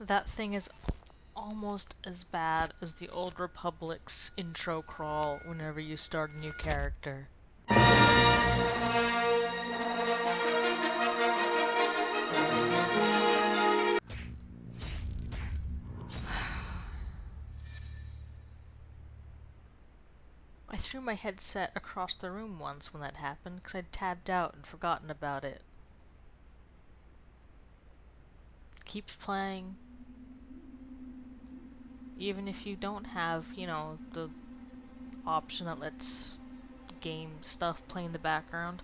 That thing is almost as bad as the Old Republic's intro crawl whenever you start a new character. I threw my headset across the room once when that happened because I'd tabbed out and forgotten about it. Keeps playing. Even if you don't have, the option that lets game stuff play in the background.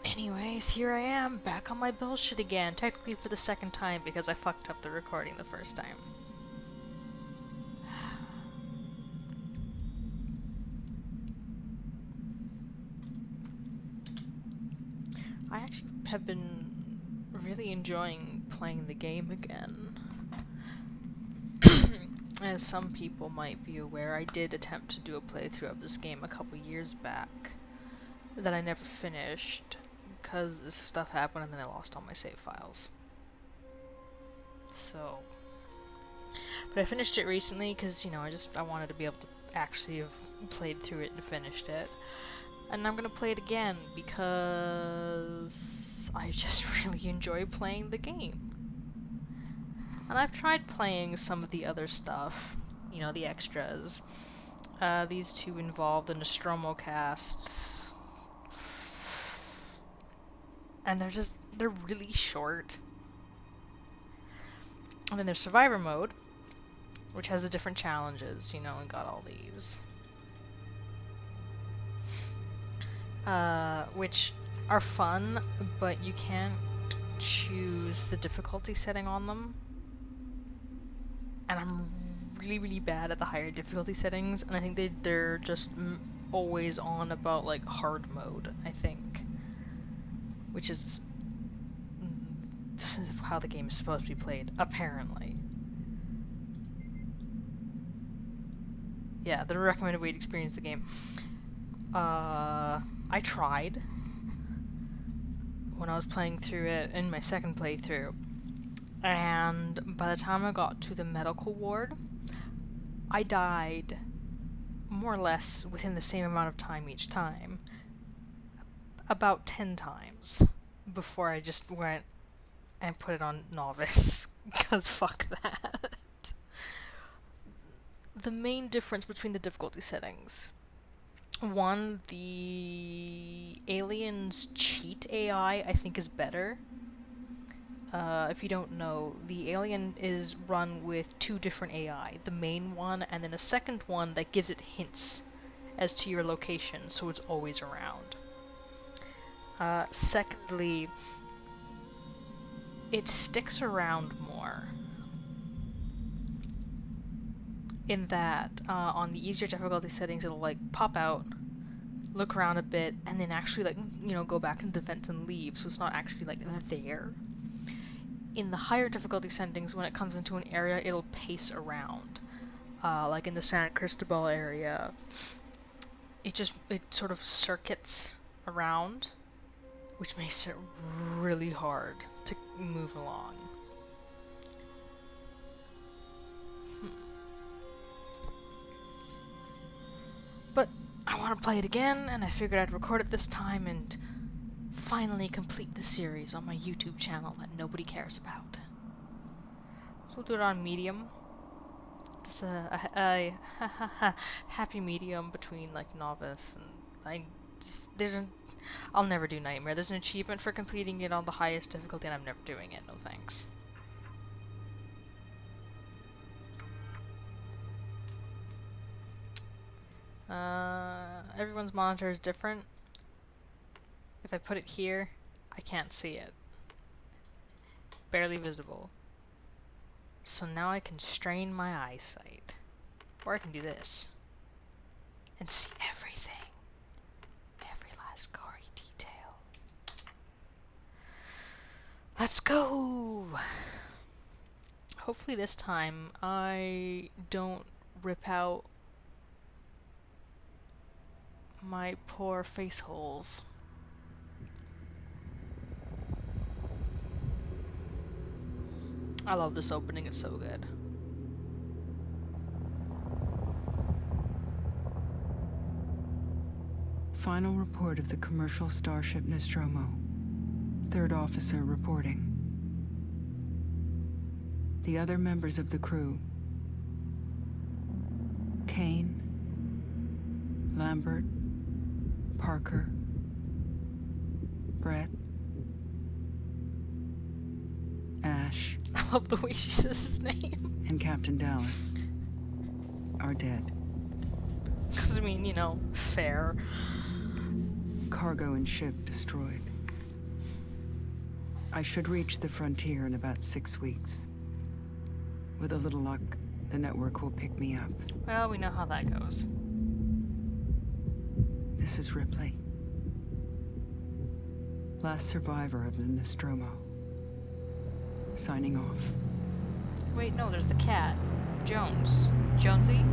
Anyways, here I am, back on my bullshit again, technically for the second time because I fucked up the recording the first time. I actually have been really enjoying playing the game again. As some people might be aware, I did attempt to do a playthrough of this game a couple years back that I never finished because this stuff happened and then I lost all my save files. So, but I finished it recently because, I wanted to be able to actually have played through it and finished it. And I'm gonna play it again because I just really enjoy playing the game. And I've tried playing some of the other stuff, the extras. These two involve the Nostromo casts. And they're really short. And then there's Survivor Mode, which has the different challenges, and got all these. Which are fun, but you can't choose the difficulty setting on them. And I'm really, really bad at the higher difficulty settings, and I think they're just always on about, like, hard mode, I think. Which is how the game is supposed to be played, apparently. Yeah, the recommended way to experience the game. I tried when I was playing through it in my second playthrough, and by the time I got to the medical ward, I died more or less within the same amount of time each time. About 10 times before I just went and put it on novice, because fuck that. The main difference between the difficulty settings. One, the aliens cheat AI I think is better. If you don't know, the alien is run with two different AI. The main one, and then a second one that gives it hints as to your location, so it's always around. Secondly, it sticks around more. In that, on the easier difficulty settings, it'll, like, pop out, look around a bit, and then actually, like, go back into defense and leave, so it's not actually, like, there. In the higher difficulty settings, when it comes into an area, it'll pace around. Like in the San Cristobal area, it sort of circuits around, which makes it really hard to move along. But I want to play it again, and I figured I'd record it this time and finally complete the series on my YouTube channel that nobody cares about. So we'll do it on medium. Just a happy medium between, like, novice and I'll never do Nightmare. There's an achievement for completing it on the highest difficulty, and I'm never doing it. No thanks. Everyone's monitor is different. If I put it here, I can't see it. Barely visible. So now I can strain my eyesight. Or I can do this. And see everything. Every last gory detail. Let's go! Hopefully this time I don't rip out my poor face holes. I love this opening, it's so good. Final report of the commercial starship Nostromo. Third officer reporting. The other members of the crew: Kane, Lambert, Parker, Brett, Ash, I love the way she says his name. and Captain Dallas are dead. Because, I mean, you know, fair. Cargo and ship destroyed. I should reach the frontier in about 6 weeks. With a little luck, the network will pick me up. Well, we know how that goes. This is Ripley. Last survivor of the Nostromo. Signing off. Wait, no, there's the cat. Jones. Jonesy?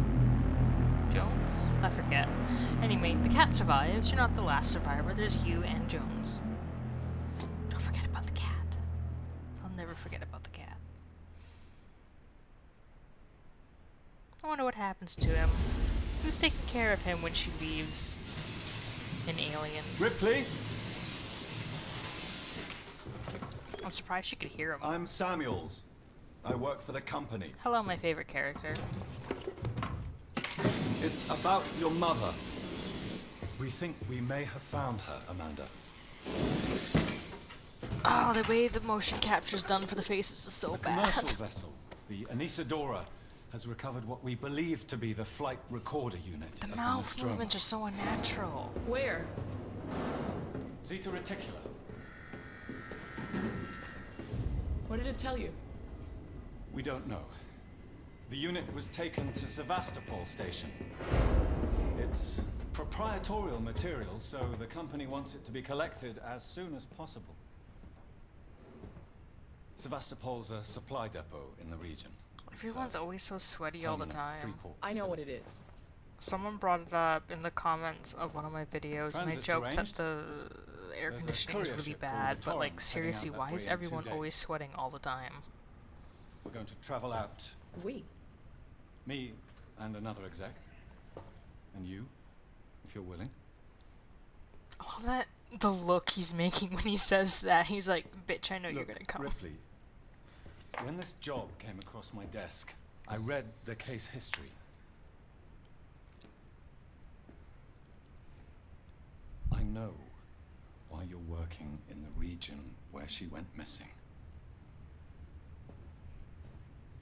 Jones? I forget. Anyway, the cat survives. You're not the last survivor. There's you and Jones. Don't forget about the cat. I'll never forget about the cat. I wonder what happens to him. Who's taking care of him when she leaves in Aliens? Ripley? I'm surprised she could hear him. I'm Samuels. I work for the company. Hello, my favorite character. It's about your mother. We think we may have found her, Amanda. Oh, the way the motion capture's done for the faces is so A bad. commercial vessel, the Anisadora, has recovered what we believe to be the flight recorder unit The of mouth Nostromo. movements are so unnatural. Where? Zeta Reticula. What did it tell you? We don't know. The unit was taken to Sevastopol station. It's proprietorial material, so the company wants it to be collected as soon as possible. Sevastopol's a supply depot in the region. Everyone's always so sweaty all the time. I know what it is. Someone brought it up in the comments of one of my videos, and I Transit's joked that arranged. the air There's a conditioning is courier really ship called bad, the but like Torrens heading seriously, out that why is way in 2 everyone always days. sweating all the time? We're going to travel out. We. Me and another exec. And you, if you're willing. I love that the look he's making when he says that. He's like, "Bitch, I know you're Look, gonna come." Ripley, when this job came across my desk, I read the case history. I know why you're working in the region where she went missing.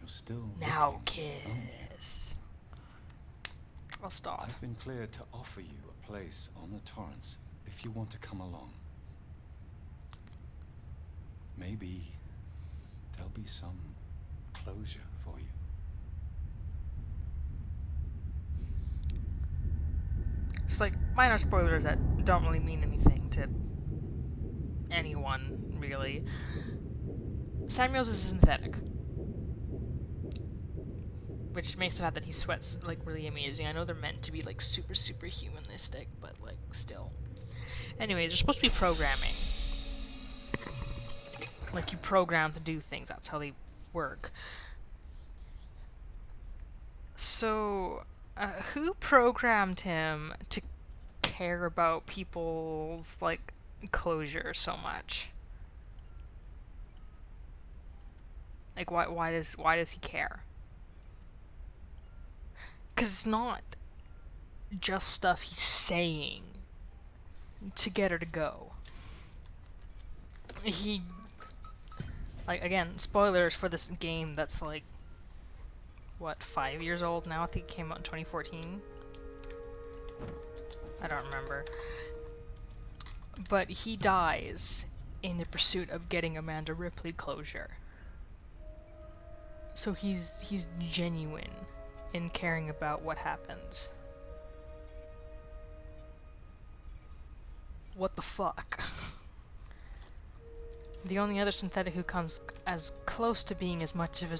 You're still Now looking, aren't you? kiss. I'll stop. I've been cleared to offer you a place on the Torrens if you want to come along. Maybe there'll be some closure for you. It's like minor spoilers that don't really mean anything to anyone, really. Samuels is synthetic, which makes the fact that he sweats like really amazing. I know they're meant to be like super humanistic, but like still. Anyway, they're supposed to be programming. Like you program to do things. That's how they work. So, who programmed him to care about people's like closure so much? Like, why does he care? Because it's not just stuff he's saying to get her to go. He, like, again, spoilers for this game that's like, what, 5 years old now? I think it came out in 2014. I don't remember. But he dies in the pursuit of getting Amanda Ripley closure. So he's genuine in caring about what happens. What the fuck? The only other synthetic who comes as close to being as much of a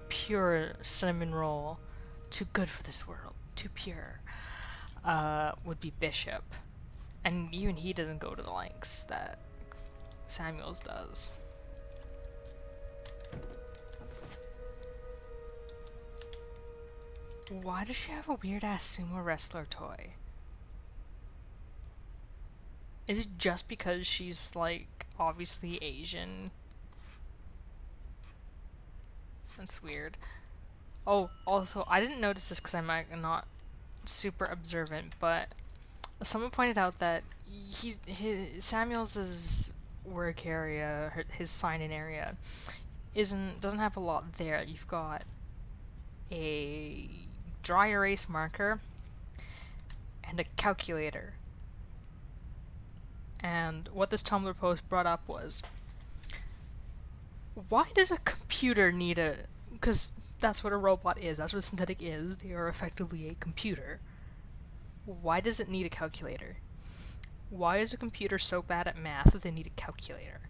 pure cinnamon roll, too good for this world, too pure, would be Bishop. And even he doesn't go to the lengths that Samuels does. Why does she have a weird ass sumo wrestler toy? Is it just because she's like obviously Asian? That's weird. Oh, also, I didn't notice this because I'm like, not super observant, but someone pointed out that Samuels's work area, his sign-in area, doesn't have a lot there. You've got a dry erase marker and a calculator. And what this Tumblr post brought up was, why does a computer need a... Because that's what a robot is, that's what a synthetic is, they are effectively a computer. Why does it need a calculator? Why is a computer so bad at math that they need a calculator?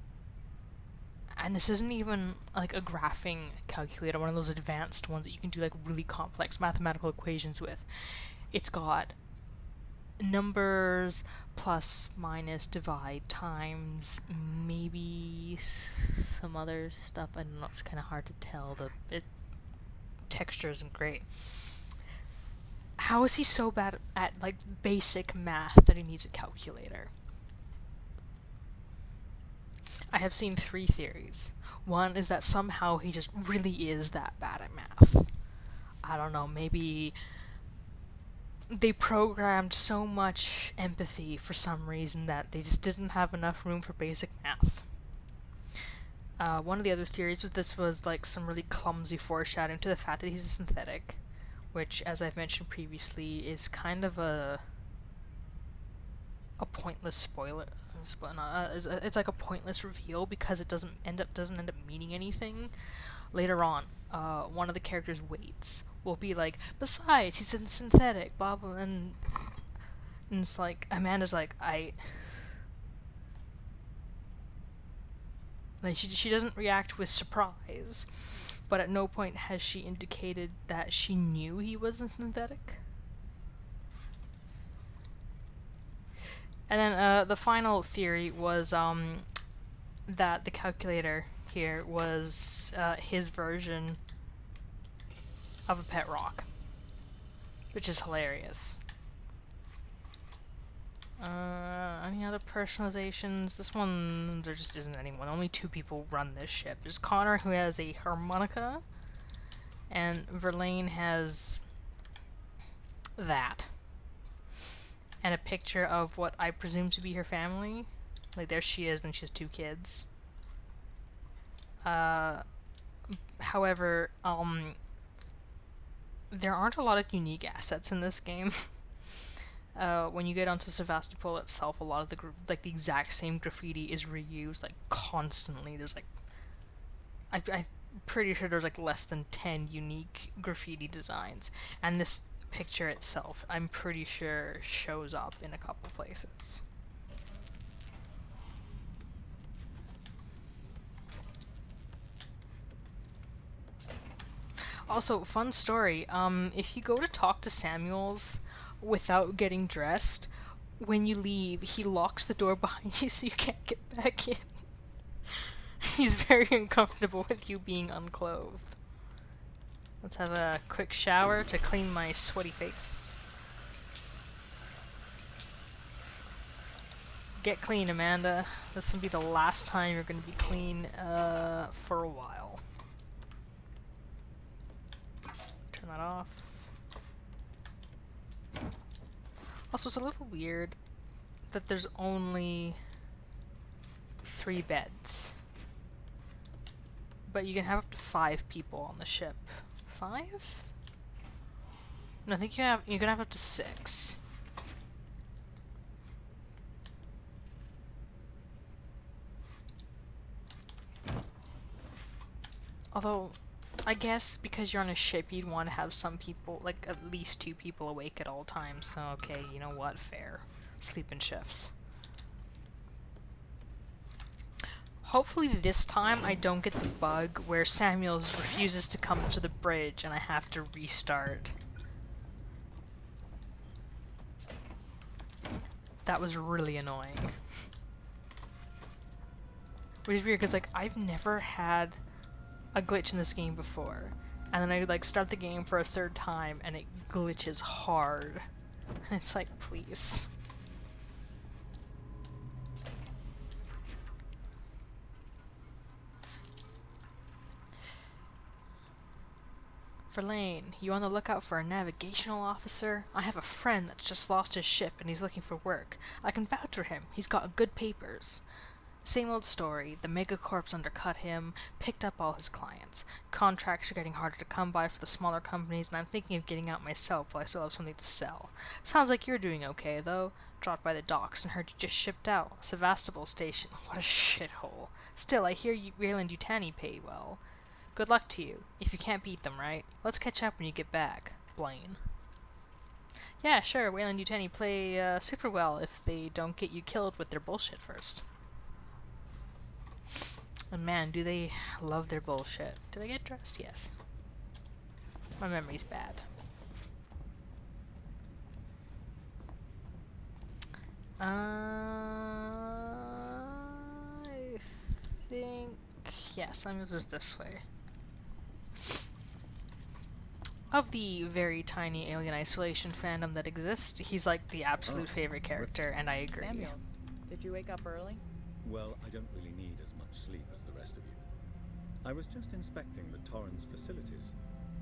And this isn't even like a graphing calculator, one of those advanced ones that you can do like really complex mathematical equations with. It's got numbers, plus, minus, divide, times, maybe some other stuff. I don't know, it's kind of hard to tell. The texture isn't great. How is he so bad at like basic math that he needs a calculator? I have seen 3 theories. One is that somehow he just really is that bad at math. I don't know, maybe they programmed so much empathy for some reason that they just didn't have enough room for basic math. One of the other theories was this was like some really clumsy foreshadowing to the fact that he's a synthetic, which, as I've mentioned previously, is kind of a pointless spoiler. It's like a pointless reveal because it doesn't end up meaning anything. Later on, one of the characters' weights will be like, besides, he's a synthetic, blah blah, and it's like Amanda's like, like she doesn't react with surprise, but at no point has she indicated that she knew he wasn't synthetic. And then the final theory was that the calculator here was his version of a pet rock, which is hilarious. Any other personalizations? This one, there just isn't anyone. Only 2 people run this ship. There's Connor, who has a harmonica, and Verlaine has that. And a picture of what I presume to be her family. Like, there she is, and she has 2 kids. However, there aren't a lot of unique assets in this game. When you get onto Sevastopol itself, a lot of the exact same graffiti is reused, like, constantly. There's, like... I'm pretty sure there's, like, less than 10 unique graffiti designs. And this picture itself, I'm pretty sure, shows up in a couple places. Also, fun story, if you go to talk to Samuels without getting dressed, when you leave, he locks the door behind you so you can't get back in. He's very uncomfortable with you being unclothed. Let's have a quick shower to clean my sweaty face. Get clean, Amanda. This will be the last time you're going to be clean for a while. Turn that off. Also, it's a little weird that there's only 3 beds. But you can have up to 5 people on the ship. 5? No, I think you can have up to 6. Although, I guess because you're on a ship, you'd want to have some people, like at least 2 people awake at all times. So, okay, you know what? Fair. Sleeping shifts. Hopefully this time I don't get the bug where Samuels refuses to come to the bridge and I have to restart. That was really annoying. Which is weird because, like, I've never had a glitch in this game before. and then I like start the game for a third time and it glitches hard. It's like, please. Verlaine, you on the lookout for a navigational officer? I have a friend that's just lost his ship and he's looking for work. I can vouch for him. He's got good papers. Same old story. The megacorps undercut him, picked up all his clients. Contracts are getting harder to come by for the smaller companies, and I'm thinking of getting out myself while I still have something to sell. Sounds like you're doing okay, though. Dropped by the docks and heard you just shipped out. Sevastopol Station. What a shithole. Still, I hear you Wayland Yutani pay well. Good luck to you, if you can't beat them, right? Let's catch up when you get back. Blaine. Yeah, sure, Wayland Yutani play super well if they don't get you killed with their bullshit first. And man, do they love their bullshit. Did I get dressed? Yes. My memory's bad. I think... yeah, Samuels is this way. Of the very tiny Alien Isolation fandom that exists, he's like the absolute favorite character, and I agree. Samuels, did you wake up early? Well, I don't really need as much sleep as the rest of you. I was just inspecting the Torrens facilities.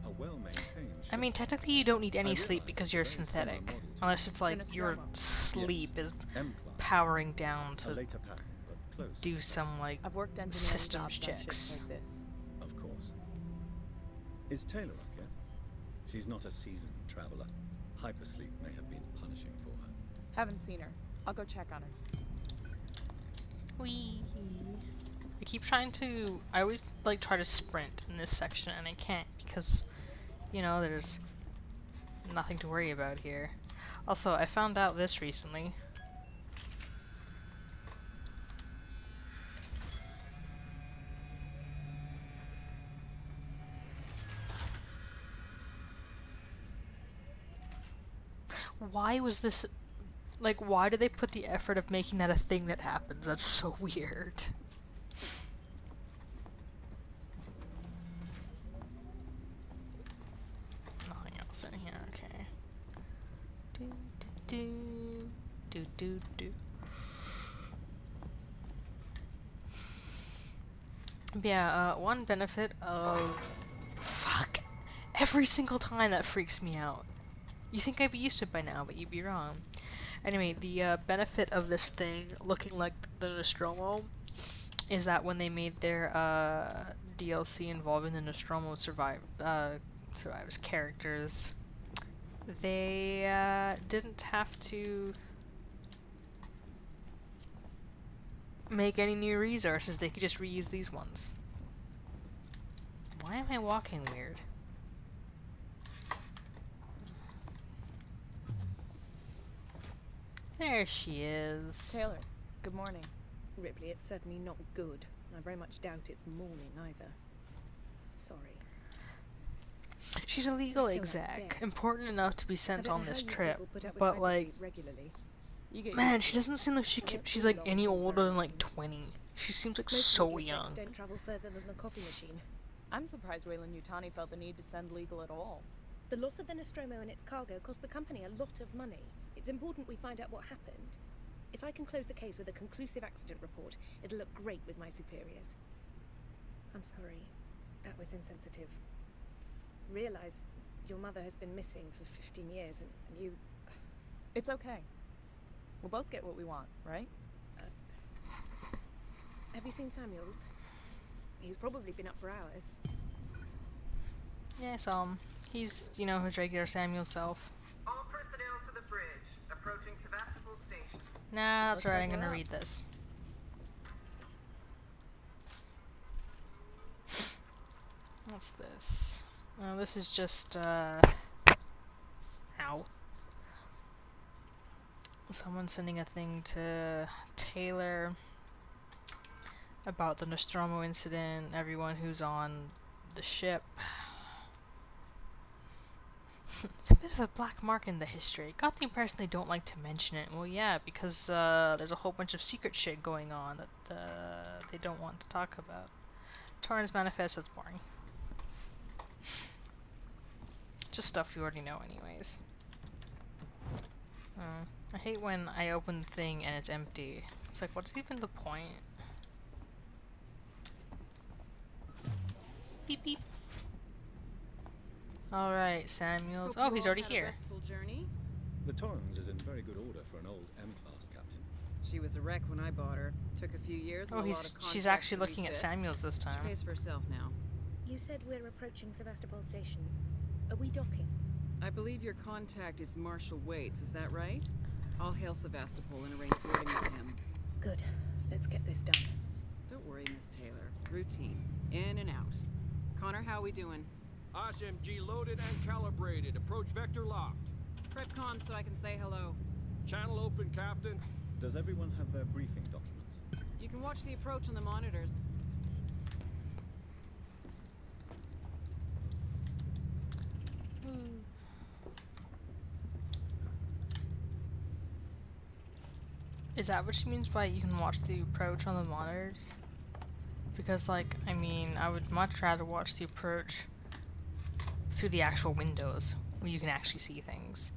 A well-maintained I mean, ship. technically you don't need any I sleep realized because it's a you're very similar synthetic. model to Unless it's like the your Nostromo. sleep is M-class. powering down A to later pattern, but close. do some like I've worked engineering systems jobs on ships checks. like this. Of course. Is Taylor up yet? She's not a seasoned traveler. Hypersleep may have been punishing for her. Haven't seen her. I'll go check on her. Whee! I keep trying to. I always like try to sprint in this section, and I can't because, you know, there's nothing to worry about here. Also, I found out this recently. Why was this? Like, why did they put the effort of making that a thing that happens? That's so weird. Nothing else in here, okay. Do. Yeah, one benefit of... Fuck! Every single time that freaks me out. You think I'd be used to it by now, but you'd be wrong. Anyway, the benefit of this thing looking like the Nostromo is that when they made their DLC involving the Nostromo survivors characters, they didn't have to make any new resources. They could just reuse these ones. Why am I walking weird? There she is. Taylor, good morning. Ripley, it's certainly not good. I very much doubt it's morning either. Sorry. She's a legal I feel like exec, death. important enough to be I sent don't on know this how you trip, people put up with but hypersleep like, regularly. You get man, used she to it. doesn't seem like she's like any older than like 20. She seems like Most so legal execs young. don't travel further than the coffee machine. I'm surprised Wayland Yutani felt the need to send legal at all. The loss of the Nostromo and its cargo cost the company a lot of money. It's important we find out what happened. If I can close the case with a conclusive accident report, it'll look great with my superiors. I'm sorry. That was insensitive. Realize your mother has been missing for 15 years and you... It's okay. We'll both get what we want, right? Have you seen Samuels? He's probably been up for hours. Yeah, he's, you know, his regular Samuel self. All personnel to the bridge, approaching Sevastopol Station. Nah, that's Looks right, like I'm we're gonna up. read this. What's this? Oh, this is just, ow. Someone sending a thing to Taylor about the Nostromo incident, everyone who's on the ship. It's a bit of a black mark in the history. Got the impression they don't like to mention it. Well, yeah, because there's a whole bunch of secret shit going on that they don't want to talk about. Torrens Manifest, that's boring. Just stuff you already know anyways. I hate when I open the thing and it's empty. It's like, what's even the point? Beep beep. Alright, Samuels. Oh, he's already here. The Torrens is in very good order for an old M-class captain. She was a wreck when I bought her. Took a few years and Oh, a lot of she's contacts actually to looking at refit. Samuels this She time. pays for herself now. You said we're approaching Sevastopol Station. Are we docking? I believe your contact is Marshal Waits, is that right? I'll hail Sevastopol and arrange boarding with him. Good. Let's get this done. Don't worry, Miss Taylor. Routine. In and out. Connor, how we doing? SMG loaded and calibrated. Approach vector locked. Prep comm so I can say hello. Channel open, Captain. Does everyone have their briefing documents? You can watch the approach on the monitors. Is that what she means by you can watch the approach on the monitors? Because, like, I mean, I would much rather watch the approach through the actual windows, where you can actually see things.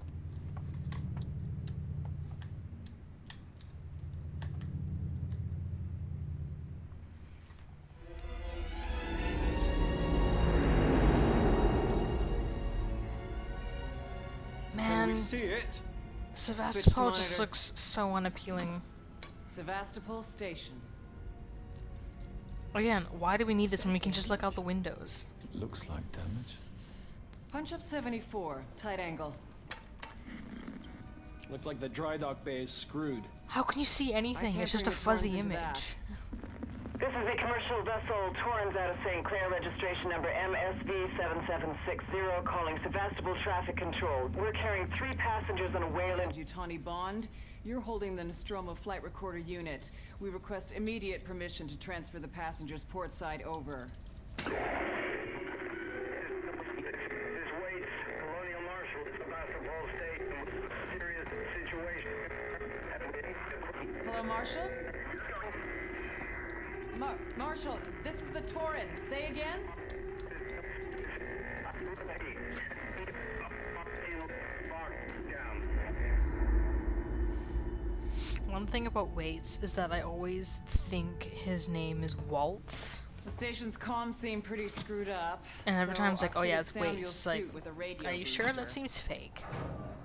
Can Man, we see it? Sevastopol just monitors. looks so unappealing. Sevastopol Station. Again, why do we need this when we can just look out the windows? Looks like damage. Punch up 74, tight angle. Looks like the dry dock bay is screwed. How can you see anything? can't It's just a bring the Torrens fuzzy into image. that. This is the commercial vessel Torrens out of St. Clair, registration number MSV7760, calling Sevastopol Traffic Control. We're carrying 3 passengers on a Wayland. Yutani Bond, you're holding the Nostromo flight recorder unit. We request immediate permission to transfer the passengers port side over. This Waits, Colonial Marshal, Sevastopol State, serious situation. Hello, Marshal? Marshal, this is the Torrens. Say again? One thing about Waits is that I always think his name is Waltz. The station's comms seem pretty screwed up. And every so time it's like, I oh yeah, fitted it's Samuel's Waits. Like, suit with a radio are you sure? That booster. seems fake.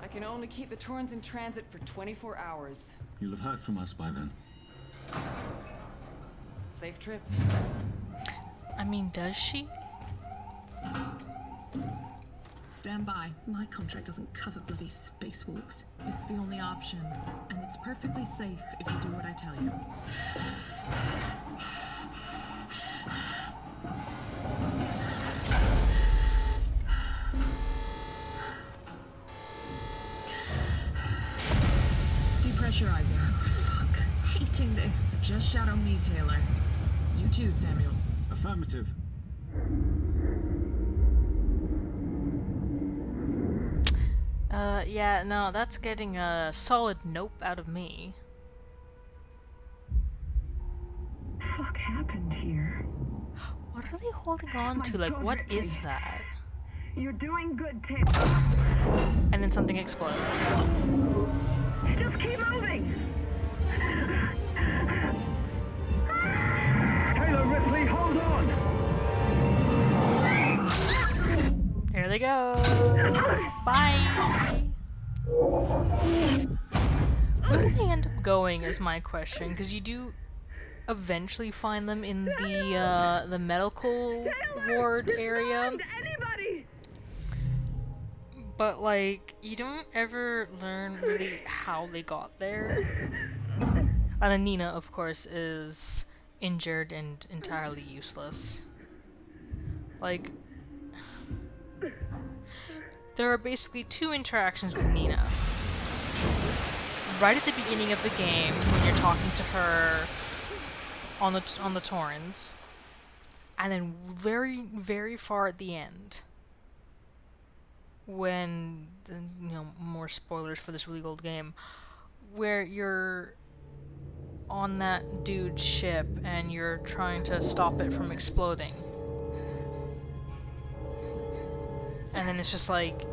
I can only keep the Torrens in transit for 24 hours. You'll have heard from us by then. Safe trip. I mean, does she? Stand by. My contract doesn't cover bloody spacewalks. It's the only option, and it's perfectly safe if you do what I tell you. Depressurizing. Oh, fuck. Hating this. Just shadow me, Taylor. You too, Samuels. Affirmative. Yeah, no, that's getting a solid nope out of me. Fuck happened here? What are they holding on to? Like, what is that? You're doing good, Taylor. And then something explodes. Just keep moving! Taylor Ripley, hold on! Here they go. Bye. Where do they end up going is my question, because you do eventually find them in the medical ward area. Anybody! But like, you don't ever learn really how they got there. And then Nina, of course, is injured and entirely useless. Like, there are basically 2 interactions with Nina. Right at the beginning of the game, when you're talking to her on the Torrens, and then very, very far at the end, when, you know, more spoilers for this really old game, where you're on that dude's ship and you're trying to stop it from exploding. And then it's just like,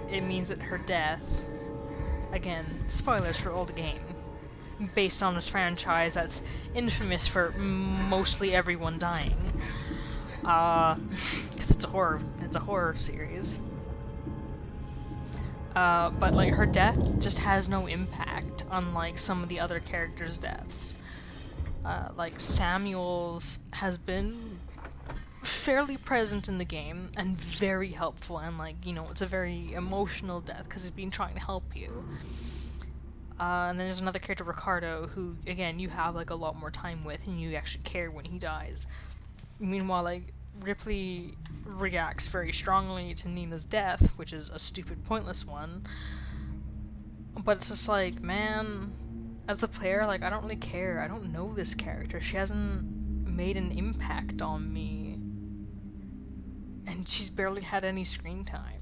it means that her death, again, spoilers for old game, based on this franchise that's infamous for mostly everyone dying. Because it's a horror series. But like her death just has no impact, unlike some of the other characters' deaths. Like Samuel's has been fairly present in the game and very helpful, and like, you know, it's a very emotional death because he's been trying to help you. And then there's another character, Ricardo, who again you have like a lot more time with and you actually care when he dies. Meanwhile, like, Ripley reacts very strongly to Nina's death, which is a stupid, pointless one. But it's just like, man, as the player, like, I don't really care. I don't know this character. She hasn't made an impact on me. And she's barely had any screen time.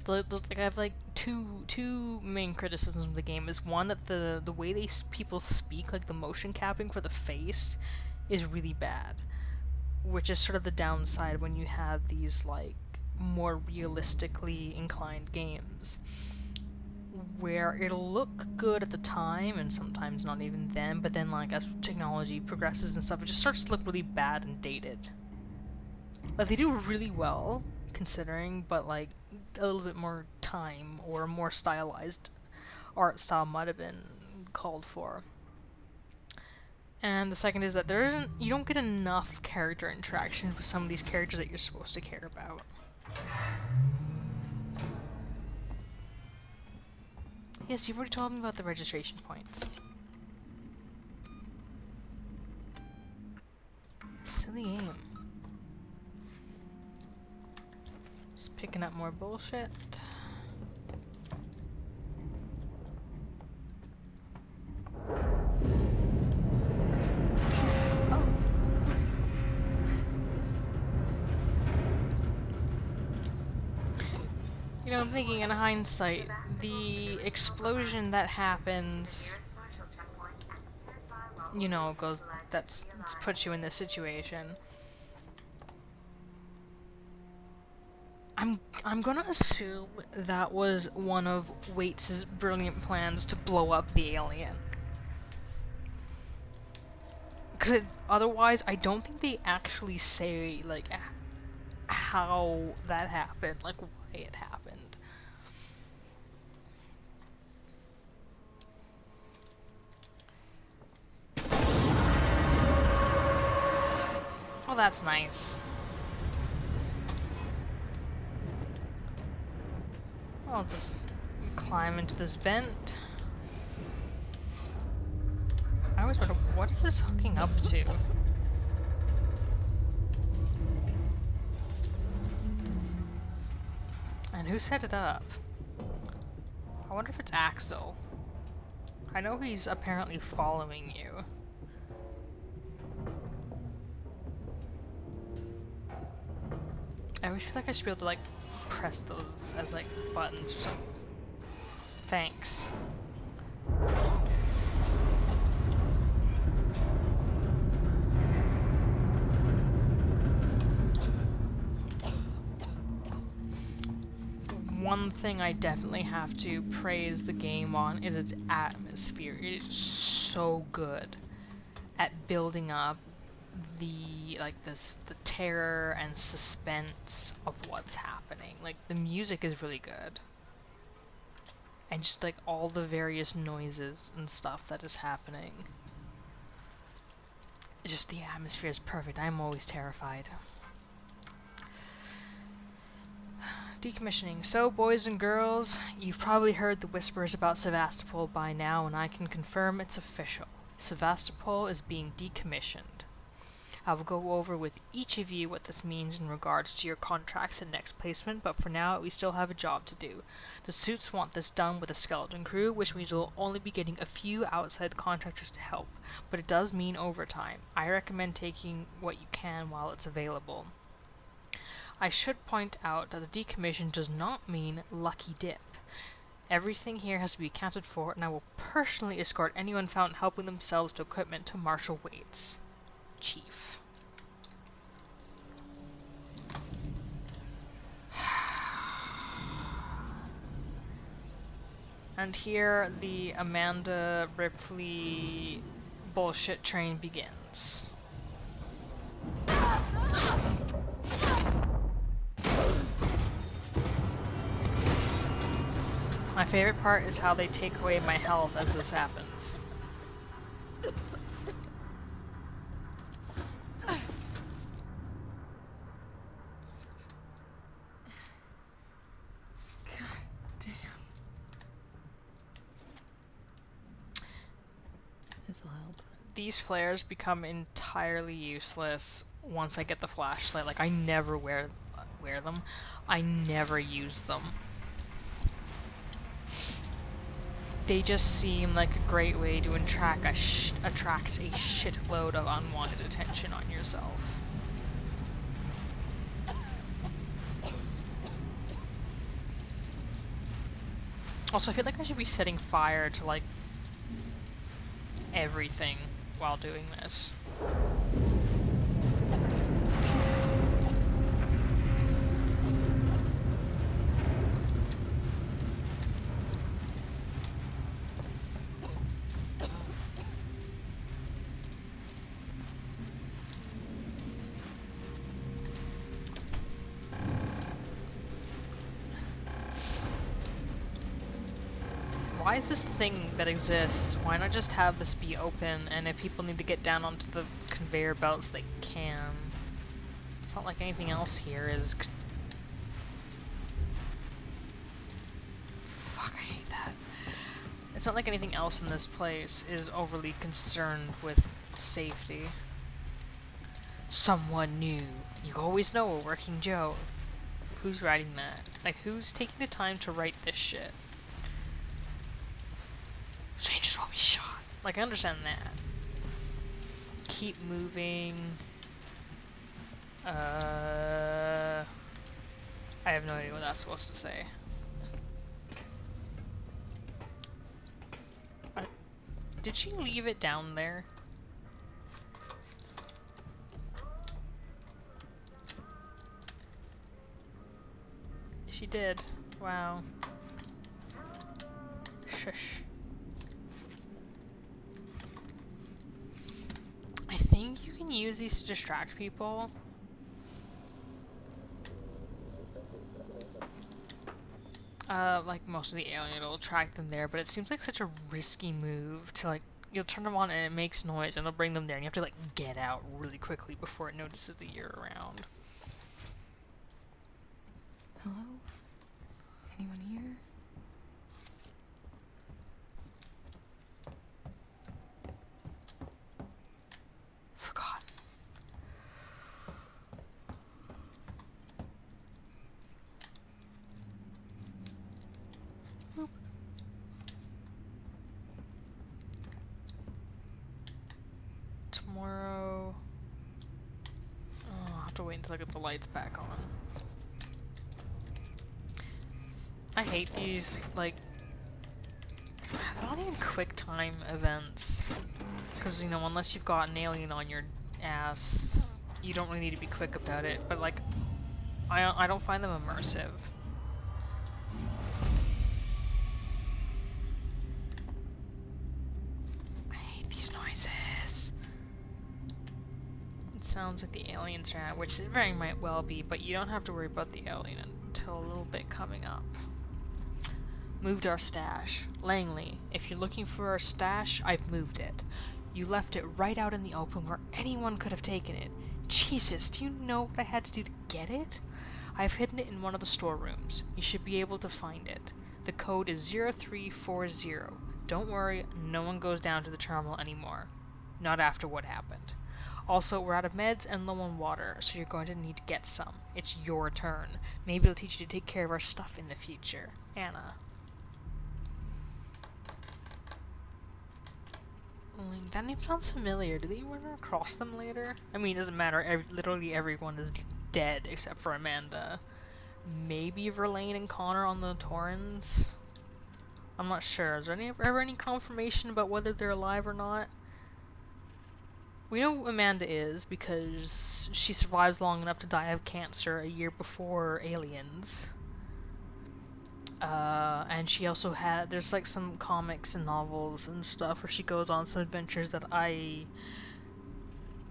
Like, I have like two main criticisms of the game. Is one, that the way people speak, like the motion capping for the face, is really bad, which is sort of the downside when you have these like more realistically inclined games, where it'll look good at the time and sometimes not even then, but then like as technology progresses and stuff, it just starts to look really bad and dated. Like, they do really well considering, but like a little bit more time or more stylized art style might have been called for. And the second is that you don't get enough character interaction with some of these characters that you're supposed to care about. Yes, you've already told me about the registration points. Silly game. Just picking up more bullshit. You know, I'm thinking in hindsight, the explosion that happens, you know, that's puts you in this situation. I'm gonna assume that was one of Waits' brilliant plans to blow up the alien. Because otherwise, I don't think they actually say, like, how that happened, like, why it happened. Oh, that's nice. I'll just climb into this vent. I always wonder, what is this hooking up to? And who set it up? I wonder if it's Axel. I know he's apparently following you. I always feel like I should be able to, like, press those as, like, buttons or something. Thanks. One thing I definitely have to praise the game on is its atmosphere. It is so good at building up the terror and suspense of what's happening. Like, the music is really good. And just like all the various noises and stuff that is happening. Just the atmosphere is perfect. I'm always terrified. Decommissioning. So, boys and girls, you've probably heard the whispers about Sevastopol by now, and I can confirm it's official. Sevastopol is being decommissioned. I will go over with each of you what this means in regards to your contracts and next placement, but for now we still have a job to do. The suits want this done with a skeleton crew, which means we'll only be getting a few outside contractors to help, but it does mean overtime. I recommend taking what you can while it's available. I should point out that the decommission does not mean lucky dip. Everything here has to be accounted for, and I will personally escort anyone found helping themselves to equipment to Marshal Waits. Chief. And here the Amanda Ripley bullshit train begins. My favorite part is how they take away my health as this happens. This'll help. These flares become entirely useless once I get the flashlight. Like, I never wear them. I never use them. They just seem like a great way to attract a shitload of unwanted attention on yourself. Also, I feel like I should be setting fire to, like, everything while doing this. Why is this thing that exists? Why not just have this be open, and if people need to get down onto the conveyor belts, they can. It's not like anything else here is... Fuck, I hate that. It's not like anything else in this place is overly concerned with safety. Someone new. You always know a working Joe. Who's writing that? Like, who's taking the time to write this shit? Strangers will be shot. Like, I understand that. Keep moving. I have no idea what that's supposed to say. Did she leave it down there? She did. Wow. Shush. I think you can use these to distract people. Like most of the alien, it'll attract them there, but it seems like such a risky move to, like, you'll turn them on and it makes noise and it'll bring them there and you have to, like, get out really quickly before it notices that you're around. Hello? Anyone here? Forgotten. Boop. Tomorrow... Oh, I'll have to wait until I get the lights back on. I hate these, like... They're not even quick time events. Because, you know, unless you've got an alien on your ass, you don't really need to be quick about it. But, like, I don't find them immersive. I hate these noises. It sounds like the aliens are at, which it very might well be, but you don't have to worry about the alien until a little bit coming up. Moved our stash. Langley, if you're looking for our stash, I've moved it. You left it right out in the open where anyone could have taken it. Jesus, do you know what I had to do to get it? I've hidden it in one of the storerooms. You should be able to find it. The code is 0340. Don't worry, no one goes down to the terminal anymore. Not after what happened. Also, we're out of meds and low on water, so you're going to need to get some. It's your turn. Maybe it'll teach you to take care of our stuff in the future. Anna. That name sounds familiar. Did they run across them later? I mean, it doesn't matter. Literally everyone is dead except for Amanda. Maybe Verlaine and Connor on the Torrens? I'm not sure. Is there ever any confirmation about whether they're alive or not? We know who Amanda is because she survives long enough to die of cancer a year before Aliens. And she also had, there's like some comics and novels and stuff where she goes on some adventures that I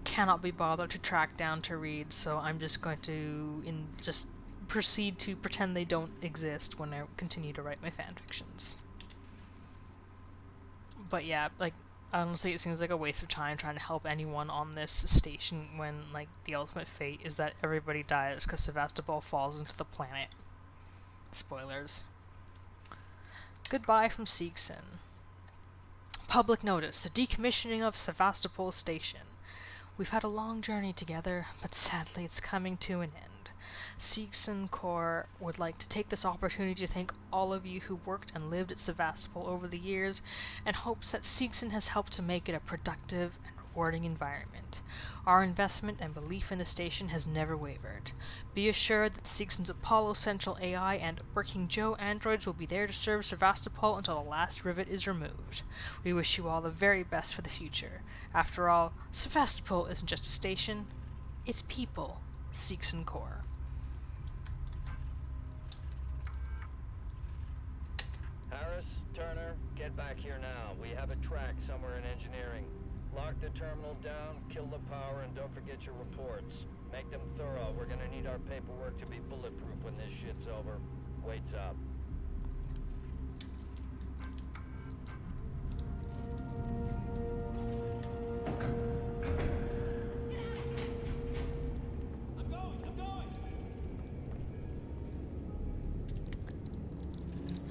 cannot be bothered to track down to read, so I'm just going to just proceed to pretend they don't exist when I continue to write my fanfictions. But yeah, like, honestly, it seems like a waste of time trying to help anyone on this station when, like, the ultimate fate is that everybody dies because Sevastopol falls into the planet. Spoilers. Goodbye from Seegson. Public notice, the decommissioning of Sevastopol Station. We've had a long journey together, but sadly it's coming to an end. Seegson Corps would like to take this opportunity to thank all of you who worked and lived at Sevastopol over the years, and hopes that Seegson has helped to make it a productive and rewarding environment. Our investment and belief in the station has never wavered. Be assured that Seegson's Apollo Central AI and Working Joe androids will be there to serve Sevastopol until the last rivet is removed. We wish you all the very best for the future. After all, Sevastopol isn't just a station, it's people. Seegson Corps. Harris, Turner, get back here now. We have a track somewhere in engineering. Lock the terminal down, kill the power, and don't forget your reports. Make them thorough. We're gonna need our paperwork to be bulletproof when this shit's over. Waits up.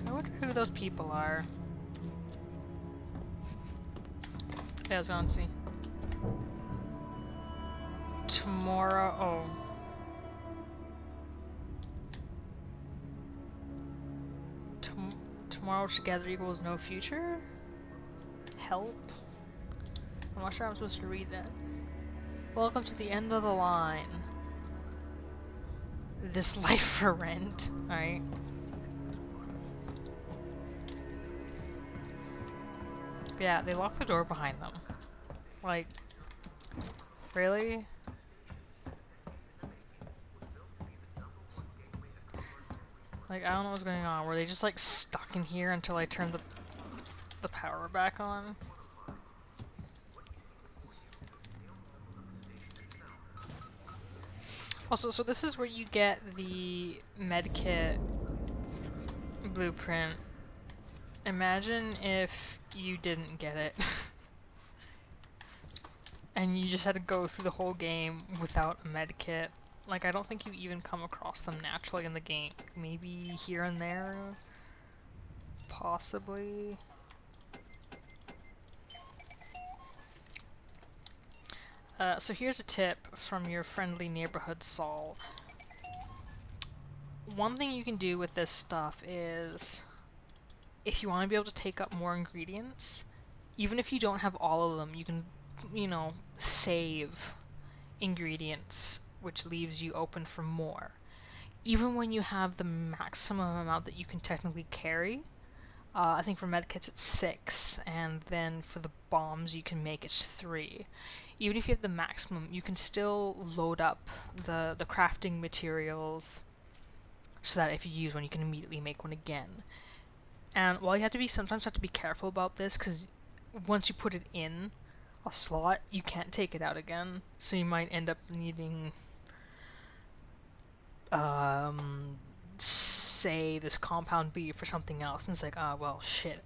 I wonder who those people are. Yeah, I was going to see. Tomorrow. Oh. Tomorrow together equals no future? Help? I'm not sure I'm supposed to read that. Welcome to the end of the line. This life for rent. Alright. Yeah, they locked the door behind them. Like, really? Like, I don't know what's going on. Were they just like stuck in here until I turned the power back on? Also, so this is where you get the medkit blueprint. Imagine if you didn't get it. And you just had to go through the whole game without a medkit. Like, I don't think you even come across them naturally in the game. Maybe here and there? Possibly? So here's a tip from your friendly neighborhood Saul. One thing you can do with this stuff is, if you want to be able to take up more ingredients, even if you don't have all of them, you can, you know, save ingredients, which leaves you open for more. Even when you have the maximum amount that you can technically carry, I think for medkits it's 6, and then for the bombs you can make it's 3. Even if you have the maximum, you can still load up the crafting materials so that if you use one, you can immediately make one again. And while you sometimes have to be careful about this, because once you put it in a slot, you can't take it out again. So you might end up needing, say, this compound B for something else. And it's like, oh, well, shit,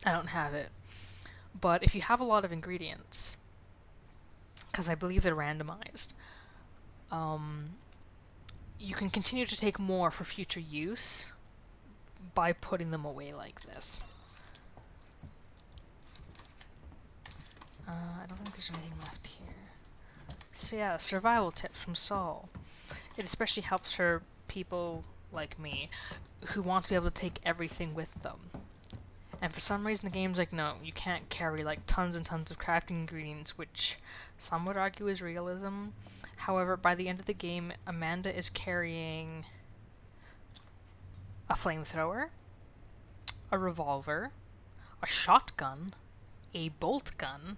I don't have it. But if you have a lot of ingredients, because I believe they're randomized, you can continue to take more for future use by putting them away like this. I don't think there's anything left here. So yeah, survival tips from Saul. It especially helps for people like me who want to be able to take everything with them. And for some reason the game's like, no, you can't carry like tons and tons of crafting ingredients, which some would argue is realism. However, by the end of the game, Amanda is carrying a flamethrower, a revolver, a shotgun, a bolt gun,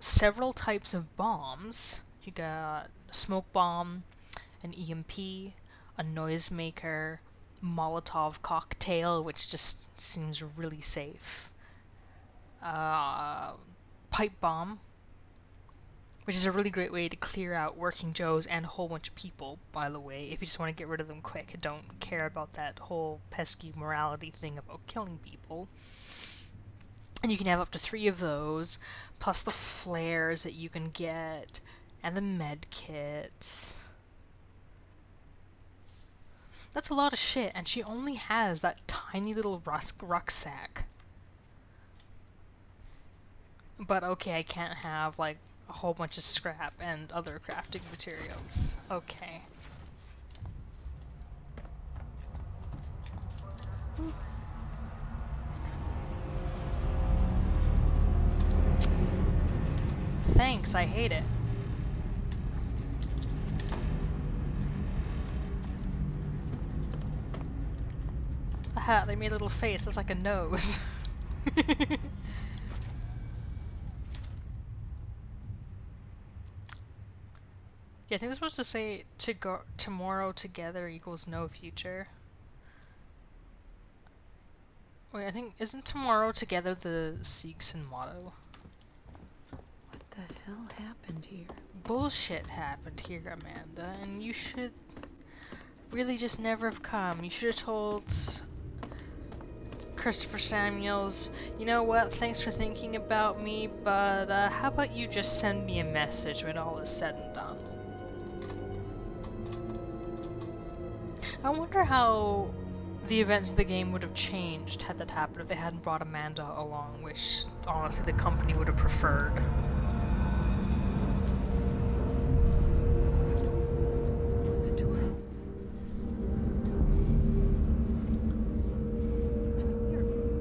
several types of bombs. You got a smoke bomb, an EMP, a noisemaker, Molotov cocktail, which just seems really safe. Pipe bomb, which is a really great way to clear out working Joes and a whole bunch of people, by the way, if you just want to get rid of them quick and don't care about that whole pesky morality thing about killing people. And you can have up to 3 of those, plus the flares that you can get, and the med kits. That's a lot of shit, and she only has that tiny little rucksack. But okay, I can't have, like, a whole bunch of scrap and other crafting materials. Okay. Thanks, I hate it. Aha, they made a little face that's like a nose. Yeah, I think they're supposed to say tomorrow together equals no future. Wait, I think, isn't tomorrow together the Seegson motto? What the hell happened here? Bullshit happened here, Amanda, and you should really just never have come. You should have told Christopher Samuels, you know what, thanks for thinking about me, but how about you just send me a message when all is said and done? I wonder how the events of the game would have changed had that happened if they hadn't brought Amanda along, which honestly the company would have preferred. The Torrens.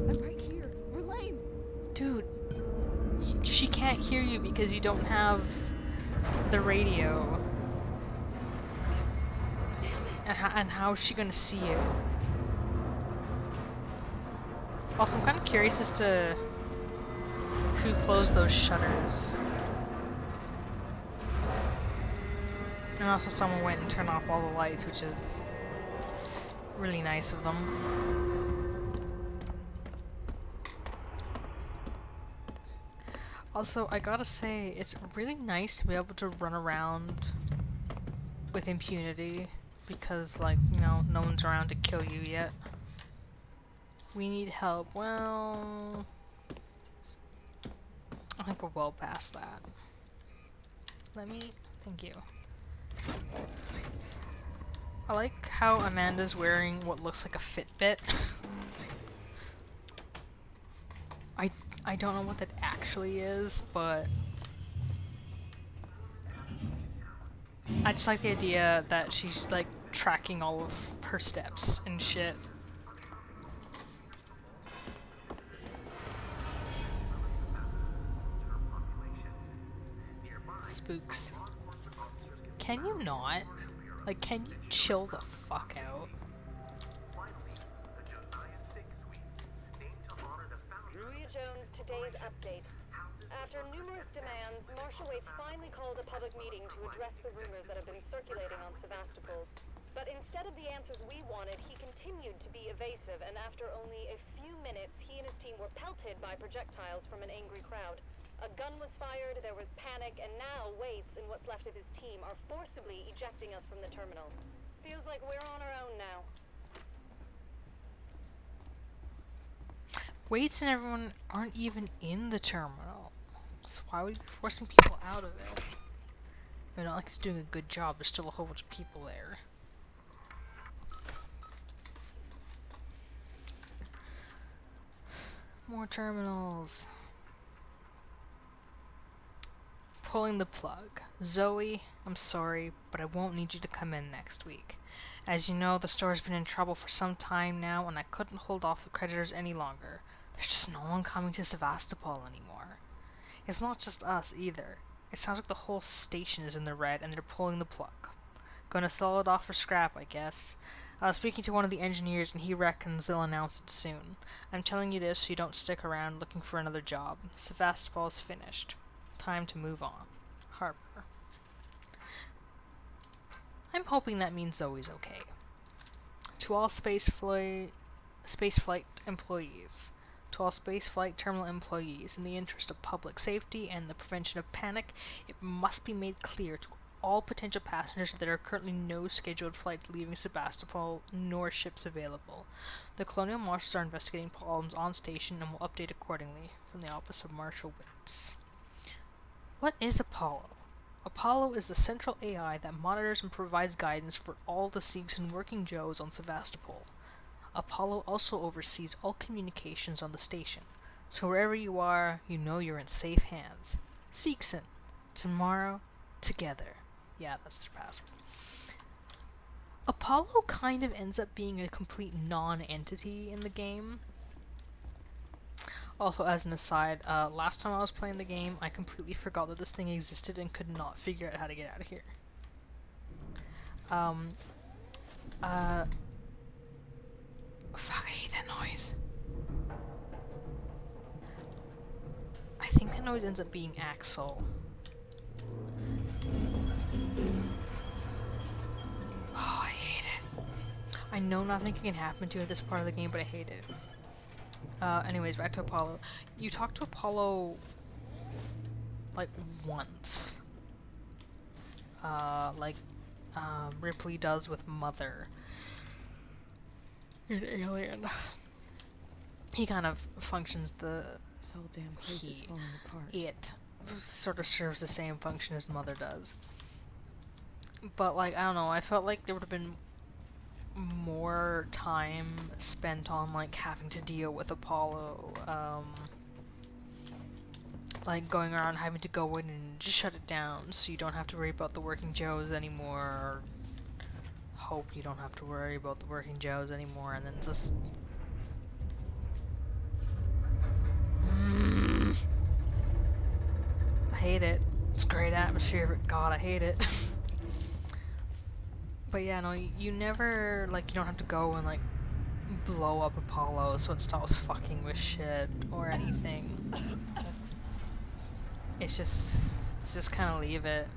I'm right here. Verlaine! Dude, she can't hear you because you don't have the radio. And how's she gonna see you? Also, I'm kind of curious as to who closed those shutters. And also someone went and turned off all the lights, which is really nice of them. Also, I gotta say, it's really nice to be able to run around with impunity. Because, like, you know, no one's around to kill you yet. We need help. Well, I think we're well past that. Thank you. I like how Amanda's wearing what looks like a Fitbit. I don't know what that actually is, but I just like the idea that she's like tracking all of her steps and shit. Spooks. Can you not? Like, can you chill the fuck out? Druia Jones, today's update. After numerous demands, Marshal Waite finally called a public meeting to address the rumors that have been circulating on Sevastopol. But instead of the answers we wanted, he continued to be evasive, and after only a few minutes, he and his team were pelted by projectiles from an angry crowd. A gun was fired, there was panic, and now Waits and what's left of his team are forcibly ejecting us from the terminal. Feels like we're on our own now. Waits and everyone aren't even in the terminal. So why would you be forcing people out of it? I mean, not like it's doing a good job, there's still a whole bunch of people there. More terminals. Pulling the plug. Zoe, I'm sorry, but I won't need you to come in next week. As you know, the store's been in trouble for some time now, and I couldn't hold off the creditors any longer. There's just no one coming to Sevastopol anymore. It's not just us, either. It sounds like the whole station is in the red, and they're pulling the plug. Gonna sell it off for scrap, I guess. I was speaking to one of the engineers, and he reckons they'll announce it soon. I'm telling you this so you don't stick around looking for another job. Sevastopol is finished. Time to move on. Harper. I'm hoping that means Zoe's okay. To all spaceflight employees. To all spaceflight terminal employees, in the interest of public safety and the prevention of panic, it must be made clear to all potential passengers that there are currently no scheduled flights leaving Sebastopol, nor ships available. The Colonial Marshals are investigating problems on station and will update accordingly. From the Office of Marshal Witts. What is Apollo? Apollo is the central AI that monitors and provides guidance for all the Sikhs and working Joes on Sevastopol. Apollo also oversees all communications on the station, so wherever you are, you know you're in safe hands. Seekson. Tomorrow, together. Yeah, that's their password. Apollo kind of ends up being a complete non-entity in the game. Also, as an aside, last time I was playing the game, I completely forgot that this thing existed and could not figure out how to get out of here. Fuck, I hate that noise. I think that noise ends up being Axel. Oh, I hate it. I know nothing can happen to you at this part of the game, but I hate it. Anyways, back to Apollo. You talk to Apollo, like, once. Ripley does with Mother in Alien. He kind of functions This whole damn place is falling apart. It sort of serves the same function as Mother does. But, like, I don't know, I felt like there would have been more time spent on, like, having to deal with Apollo, like, going around having to go in and just shut it down so you don't have to worry about the working Joes anymore, or hope you don't have to worry about the working Joes anymore, and then just... I hate it. It's a great atmosphere, but God, I hate it. But yeah, no, you never, like, you don't have to go and, like, blow up Apollo so it stops fucking with shit or anything. It's just kind of leave it.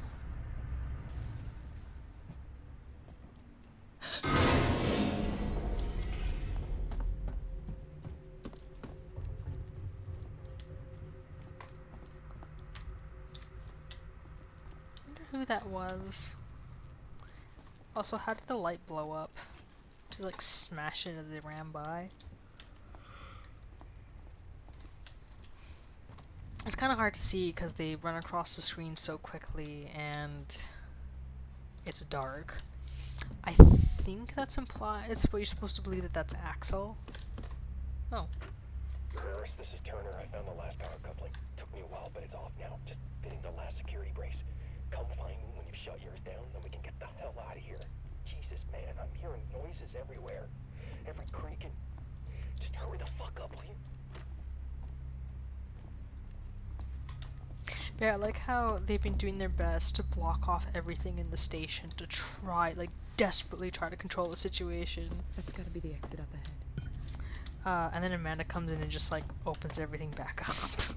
Wonder who that was. Also, how did the light blow up? Did it, like, smash it as they ran by? It's kind of hard to see because they run across the screen so quickly and it's dark. I think that's implied. It's what you're supposed to believe that that's Axel. Oh. Harris, this is Turner. I found the last power coupling. Took me a while, but it's off now. Just fitting the last security brace. Come find me when you've shut yours down, then we can get the hell out of here. Jesus, man, I'm hearing noises everywhere. Every creak and... Just hurry the fuck up, will you? Yeah, I like how they've been doing their best to block off everything in the station to try, like, desperately try to control the situation. That's gotta be the exit up ahead. And then Amanda comes in and just, like, opens everything back up.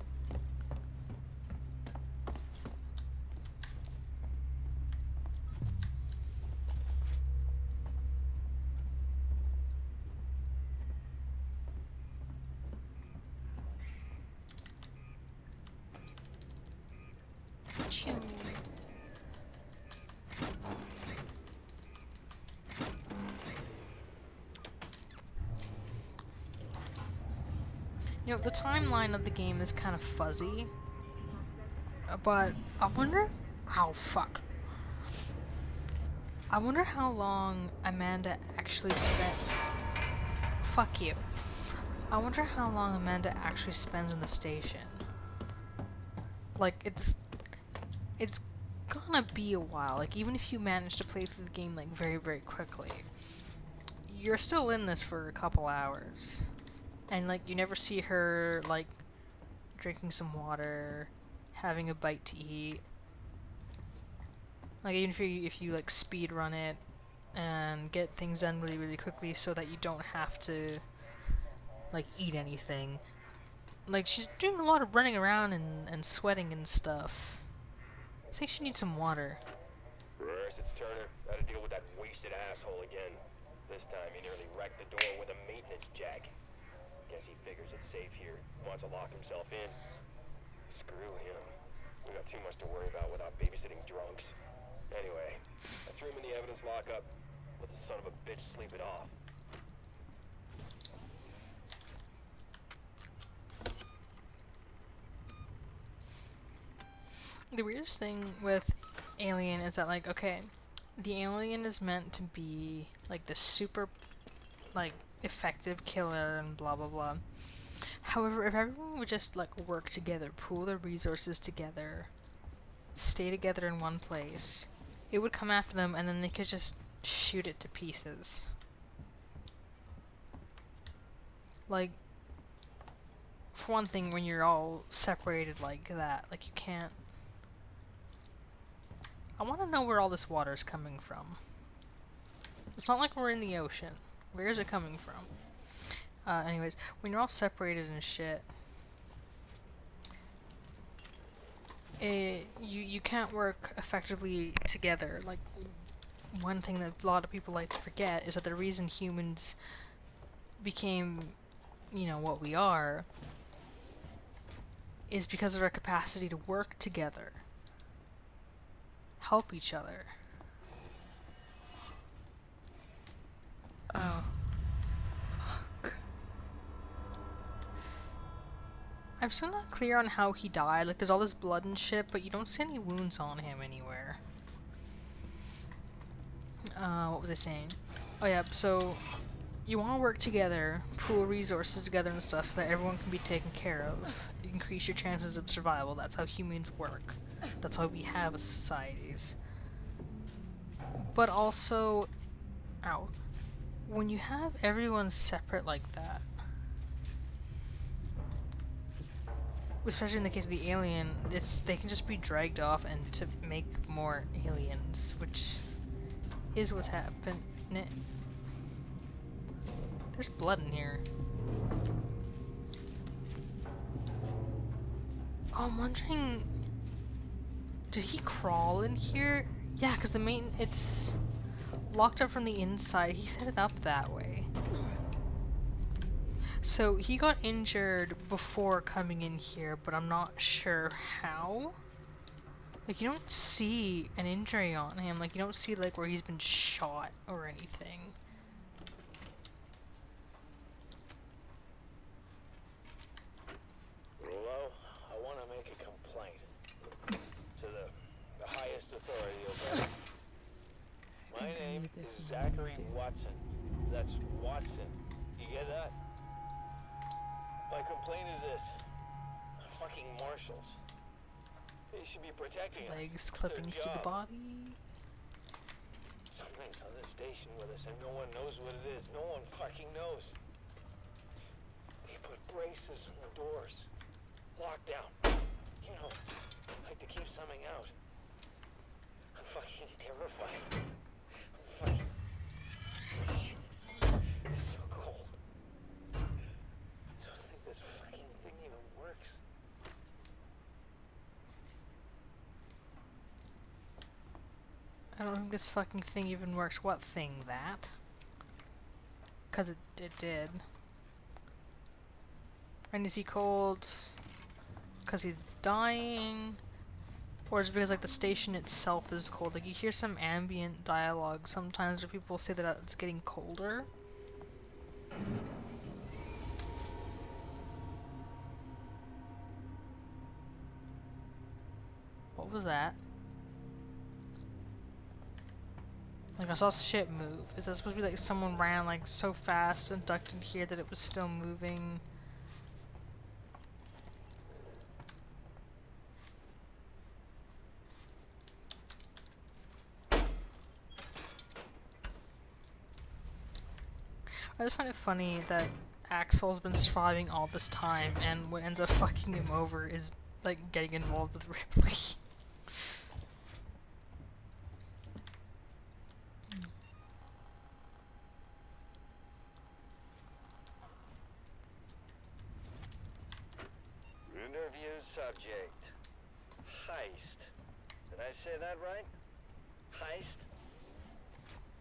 You know, the timeline of the game is kind of fuzzy, but I wonder... Oh, fuck. I wonder how long Amanda actually spent... Fuck you. I wonder how long Amanda actually spends in the station. Like, it's gonna be a while. Like, even if you manage to play through the game, like, very, very quickly, you're still in this for a couple hours. And, like, you never see her, like, drinking some water, having a bite to eat. Like, even if you like, speed run it and get things done really, really quickly so that you don't have to, like, eat anything. Like, she's doing a lot of running around and sweating and stuff. I think she needs some water. Harris, it's Turner. Gotta deal with that wasted asshole again. This time he nearly the door with a maintenance jack. Guess he figures it's safe here. Wants to lock himself in. Screw him. We got too much to worry about without babysitting drunks. Anyway, I threw him in the evidence lockup. Let the son of a bitch sleep it off. The weirdest thing with Alien is that, like, okay, the alien is meant to be like the super, like, effective killer and blah blah blah. However, if everyone would just like work together, pool their resources together, stay together in one place, it would come after them and then they could just shoot it to pieces. Like, for one thing, when you're all separated like that, like, you can't... I want to know where all this water is coming from. It's not like we're in the ocean. Where is it coming from? Anyways, when you're all separated and shit, you can't work effectively together. Like, one thing that a lot of people like to forget is that the reason humans became, you know, what we are is because of our capacity to work together. Help each other. Oh. Fuck. I'm still not clear on how he died. Like, there's all this blood and shit, but you don't see any wounds on him anywhere. What was I saying? Oh yeah, so you want to work together, pool resources together and stuff so that everyone can be taken care of. Increase your chances of survival. That's how humans work. That's why we have societies. But also, ow, when you have everyone separate like that, especially in the case of the alien, they can just be dragged off and to make more aliens, which is what's happening. There's blood in here. Oh, I'm wondering, did he crawl in here? Yeah, because it's locked up from the inside. He set it up that way. So he got injured before coming in here, but I'm not sure how. Like, you don't see an injury on him. Like, you don't see, like, where he's been shot or anything. Well, I want to make a complaint to the highest authority, okay? My name is Zachary Watson. That's Watson. You get that? My complaint is this. Fucking marshals. They should be protecting us. Legs clipping through the body. Something's on this station with us and no one knows what it is. No one fucking knows. They put braces on the doors. Lockdown. You know, like to keep something out. I'm fucking terrified. I'm fucking... It's so cold. I don't think this fucking thing even works. I don't think this fucking thing even works. What thing? That? Because it did. And is he cold because he's dying? Or is it because, like, the station itself is cold? Like, you hear some ambient dialogue sometimes where people say that it's getting colder. What was that? Like, I saw shit move. Is that supposed to be like someone ran like so fast and ducked in here that it was still moving? I just find it funny that Axel's been surviving all this time, and what ends up fucking him over is like getting involved with Ripley. Interview subject. Heist. Did I say that right? Heist?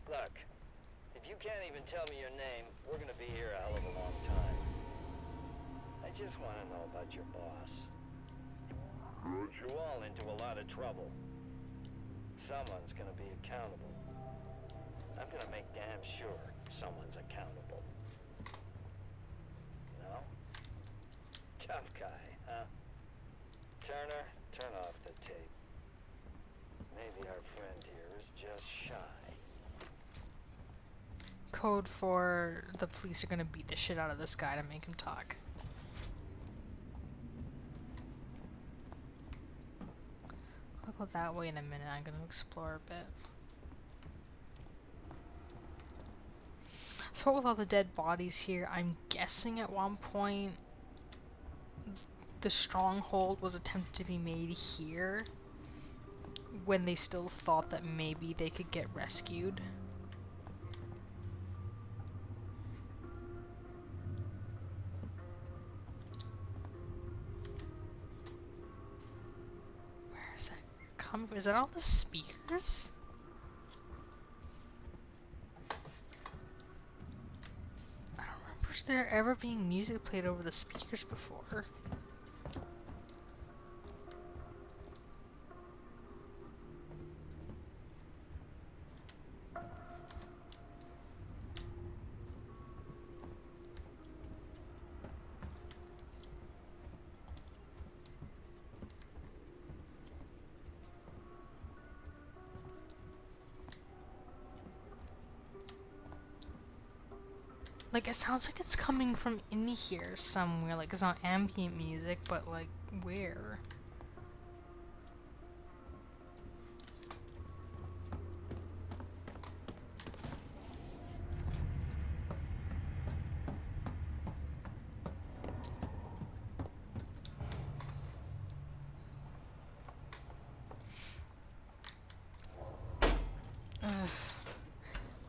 Look, if you can't even tell me your name, we're gonna be here a hell of a long time. I just want to know about your boss. You all into a lot of trouble. Someone's gonna be accountable. I'm gonna make damn sure someone's accountable. No? Tough guy, huh? Turner, turn off the tape. Maybe our friend here is just shy. Code for the police are gonna beat the shit out of this guy to make him talk. I'll go that way in a minute. I'm gonna explore a bit. So what with all the dead bodies here, I'm guessing at one point the stronghold was attempted to be made here when they still thought that maybe they could get rescued. Where is that coming from? Is that all the speakers? I don't remember there ever being music played over the speakers before. Like, it sounds like it's coming from in here somewhere. Like, it's not ambient music, but, like, where?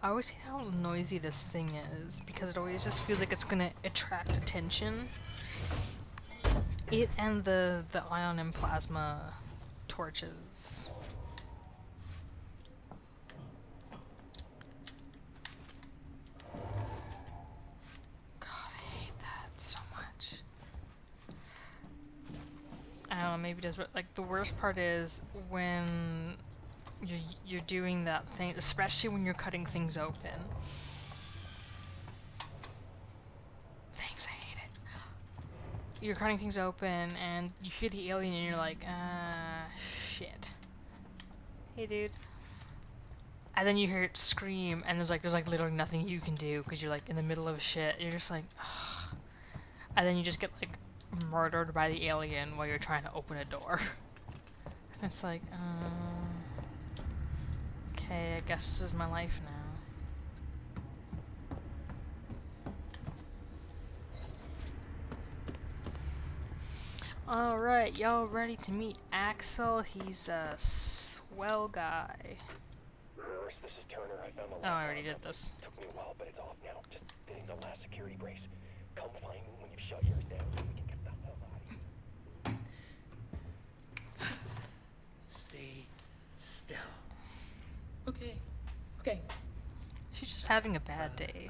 I always hate how noisy this thing is, because it always just feels like it's gonna attract attention. It and the ion and plasma torches. God, I hate that so much. I don't know, maybe it does, but like the worst part is when you're doing that thing, especially when you're cutting things open. Thanks, I hate it. You're cutting things open and you hear the alien and you're like, shit. Hey, dude. And then you hear it scream and there's like literally nothing you can do because you're like in the middle of shit. You're just like, ugh. And then you just get like murdered by the alien while you're trying to open a door. It's like, okay, I guess this is my life now. Alright, y'all ready to meet Axel? He's a swell guy. Reverse, this is Turner. I found the last I already did this. Took me a while, but it's off now. Just fitting the last security brace. Come find me when you've shut yours down so we can get the hell out of here. Stay still. Okay. Okay. She's just having a bad day.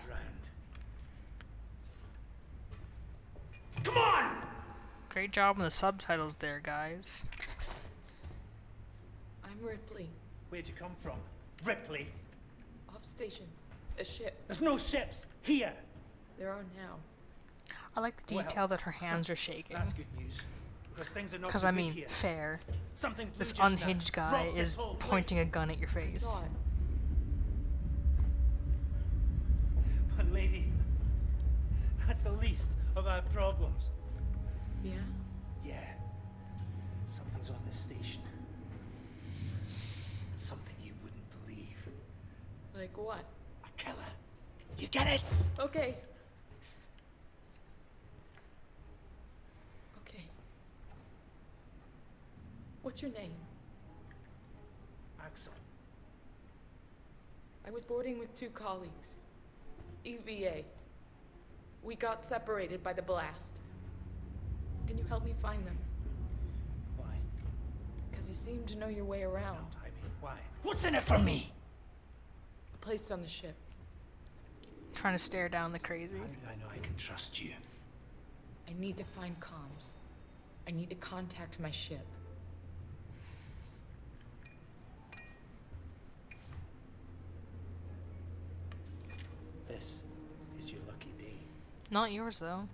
Come on! Great job on the subtitles there, guys. I'm Ripley. Where'd you come from? Ripley? Off station. A ship. There's no ships here. There are now. I like the detail that her hands are shaking. That's good news. Because things are not Because, so I good mean, here. fair. Something blew This just now. unhinged guy Rocked this is whole pointing a place. gun at your face. Saw it. But lady, that's the least of our problems. Yeah? Yeah. Something's on this station. Something you wouldn't believe. Like what? A killer. You get it? Okay. Okay. What's your name? Axel. I was boarding with 2 colleagues. EVA. We got separated by the blast. Can you help me find them? Why? Because you seem to know your way around. I mean, why? What's in it for me? A place on the ship. Trying to stare down the crazy. I know I can trust you. I need to find comms. I need to contact my ship. This is your lucky day. Not yours, though.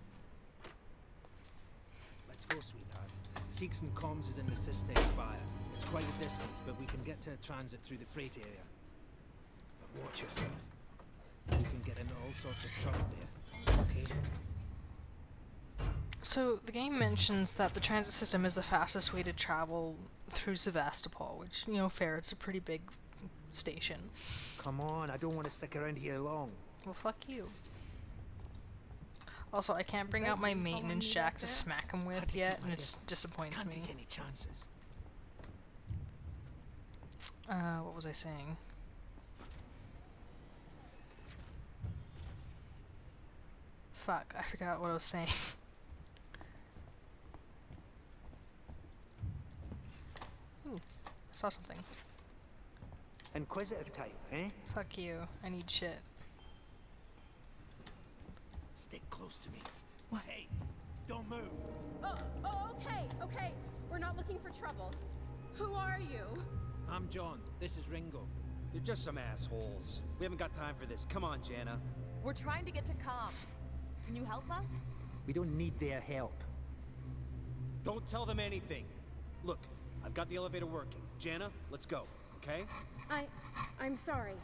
Let's go, sweetheart. Seegson Comms is in the Sistine Spire. It's quite a distance, but we can get to a transit through the freight area. But watch yourself. You can get into all sorts of trouble there, okay? So, the game mentions that the transit system is the fastest way to travel through Sevastopol, which, you know, fair, it's a pretty big station. Come on, I don't want to stick around here long. Well, fuck you. Also, I can't bring out my maintenance jack to smack him with yet, and it disappoints me. Can't take any chances. What was I saying? Fuck, I forgot what I was saying. Ooh, I saw something. Inquisitive type, eh? Fuck you, I need shit. Stick close to me. Hey, don't move. Okay. We're not looking for trouble. Who are you? I'm John. This is Ringo. They're just some assholes. We haven't got time for this. Come on, Jana. We're trying to get to comms. Can you help us? We don't need their help. Don't tell them anything. Look, I've got the elevator working. Jana, let's go, okay? I'm sorry.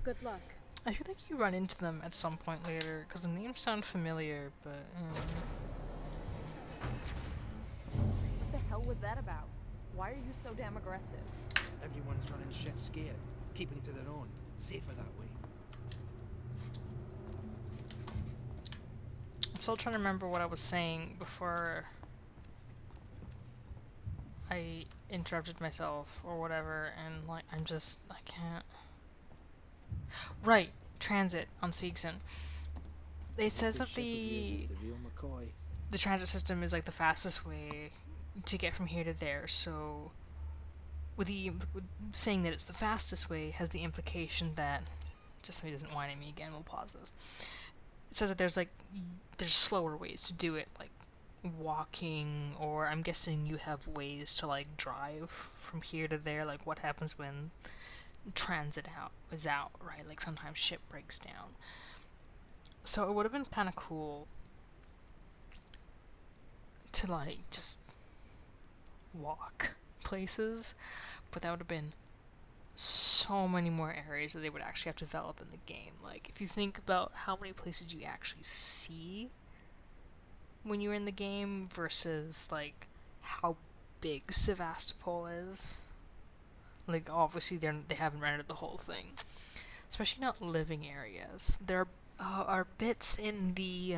Good luck. I feel like you run into them at some point later, because the names sound familiar, but... What the hell was that about? Why are you so damn aggressive? Everyone's running shit scared, keeping to their own. Safer that way. I'm still trying to remember what I was saying before I interrupted myself or whatever, and like I can't. Right, transit on Seegson. It says that the transit system is like the fastest way to get from here to there. So, with saying that it's the fastest way has the implication that, just so he doesn't whine at me again, we'll pause this. It says that there's slower ways to do it, like walking, or I'm guessing you have ways to like drive from here to there. Like what happens when transit is out, right? Like sometimes ship breaks down. So it would have been kind of cool to like just walk places, but that would have been so many more areas that they would actually have to develop in the game. Like if you think about how many places you actually see when you're in the game versus like how big Sevastopol is. Like obviously they haven't rendered the whole thing, especially not living areas. There are bits in the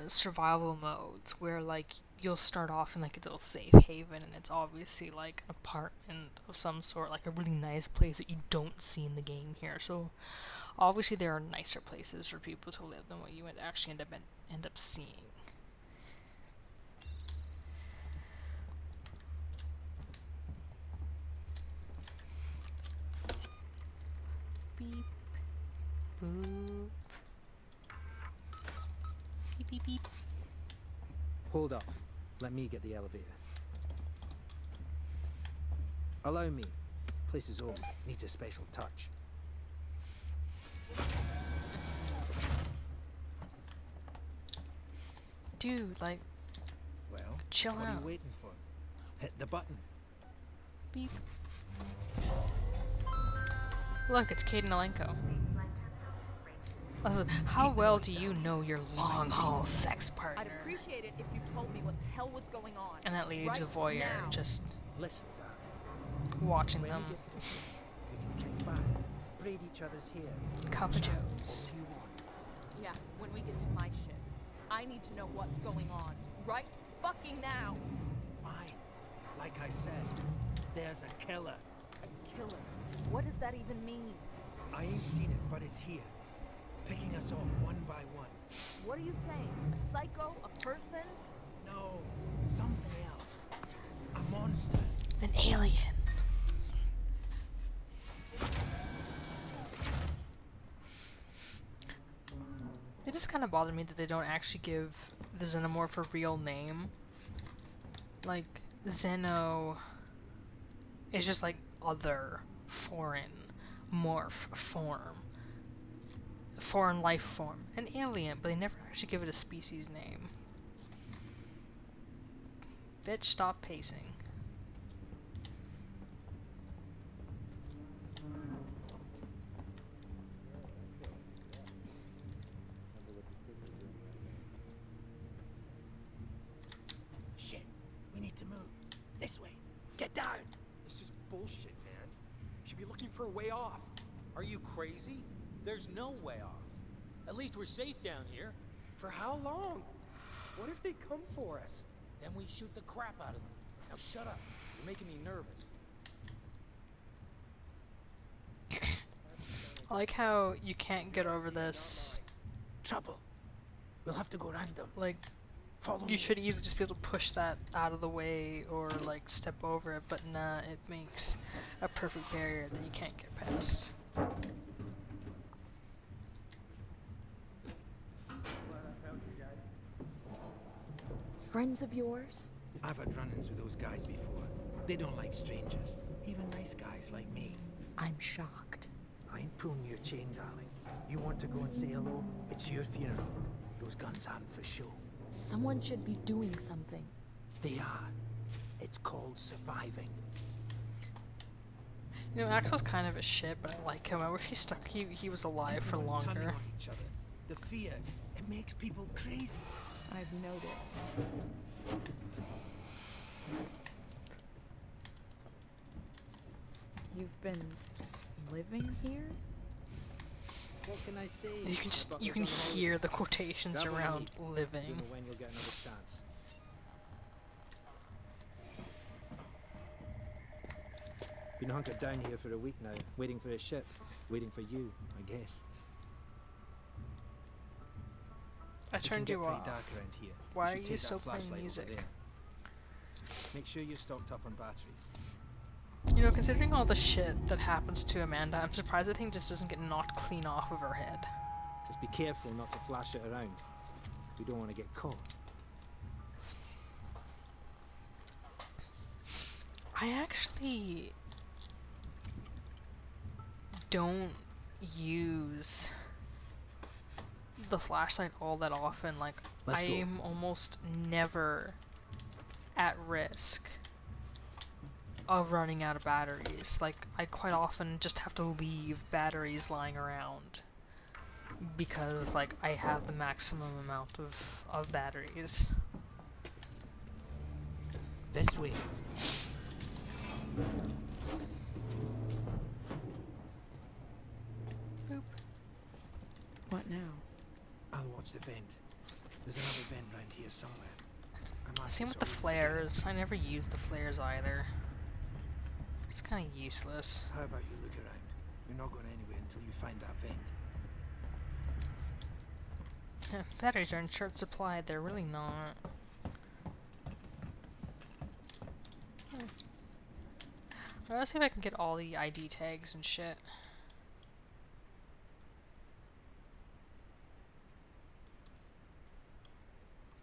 survival modes where like you'll start off in like a little safe haven and it's obviously like an apartment of some sort, like a really nice place that you don't see in the game here. So obviously there are nicer places for people to live than what you would actually end up seeing. Beep. Boop. Beep beep beep. Hold up. Let me get the elevator. Allow me. Place is old. Needs a special touch. Dude, like, well, chill what out. are you waiting for? Hit the button. Beep. Look, it's Caden Alenko. How well do you know your long-haul sex partner? I'd appreciate it if you told me what the hell was going on. And that lady to voyeur, now. just listen, darling. watching When them. we get to the ship, we can kick back, braid each other's hair. Cup of chat Joes. all you want. Yeah, when we get to my ship, I need to know what's going on. Right fucking now. Fine. Like I said, there's a killer. A killer? What does that even mean? I ain't seen it, but it's here. Picking us off one by one. What are you saying? A psycho? A person? No, something else. A monster. An alien. It just kind of bothered me that they don't actually give the xenomorph a real name. Like, Xeno is just like other, foreign, morph, form. Foreign life form. An alien, but they never actually give it a species name. Bitch, stop pacing. Shit. We need to move. This way. Get down. This is bullshit, man. You should be looking for a way off. Are you crazy? There's no way off. At least we're safe down here. For how long? What if they come for us? Then we shoot the crap out of them. Now shut up. You're making me nervous. I like how you can't get over this. Trouble. We'll have to go around them. Like, Follow you me. should easily just be able to push that out of the way or like step over it, but nah, it makes a perfect barrier that you can't get past. Friends of yours? I've had run-ins with those guys before. They don't like strangers. Even nice guys like me. I'm shocked. I ain't pulling your chain, darling. You want to go and say hello? It's your funeral. Those guns aren't for show. Someone should be doing something. They are. It's called surviving. You know, Axel's kind of a shit, but I like him. I wish he was alive for Everyone's turning longer. on each other. The fear, it makes people crazy. I've noticed. You've been living here? What can I say? You can hear the quotations around living. Don't know when you'll get another chance. Been hunkered down here for a week now, waiting for a ship, waiting for you, I guess. I It can turned get you pretty off. dark around here. Why should are you take still that playing flashlight over music? there. Make sure you're stocked up on batteries. You know, considering all the shit that happens to Amanda, I'm surprised that thing just doesn't get knocked clean off of her head. Just be careful not to flash it around. We don't want to get caught. I actually don't use the flashlight all that often. Like, Let's go. I'm almost never at risk of running out of batteries. Like, I quite often just have to leave batteries lying around because, like, I have the maximum amount of batteries. This way. Boop. What now? I'll watch the vent. There's another vent round here somewhere. I must Same with the flares. I never use the flares either. It's kind of useless. How about you look around? You're not going anywhere until you find that vent. Batteries are in short supply. They're really not. Let's see if I can get all the ID tags and shit.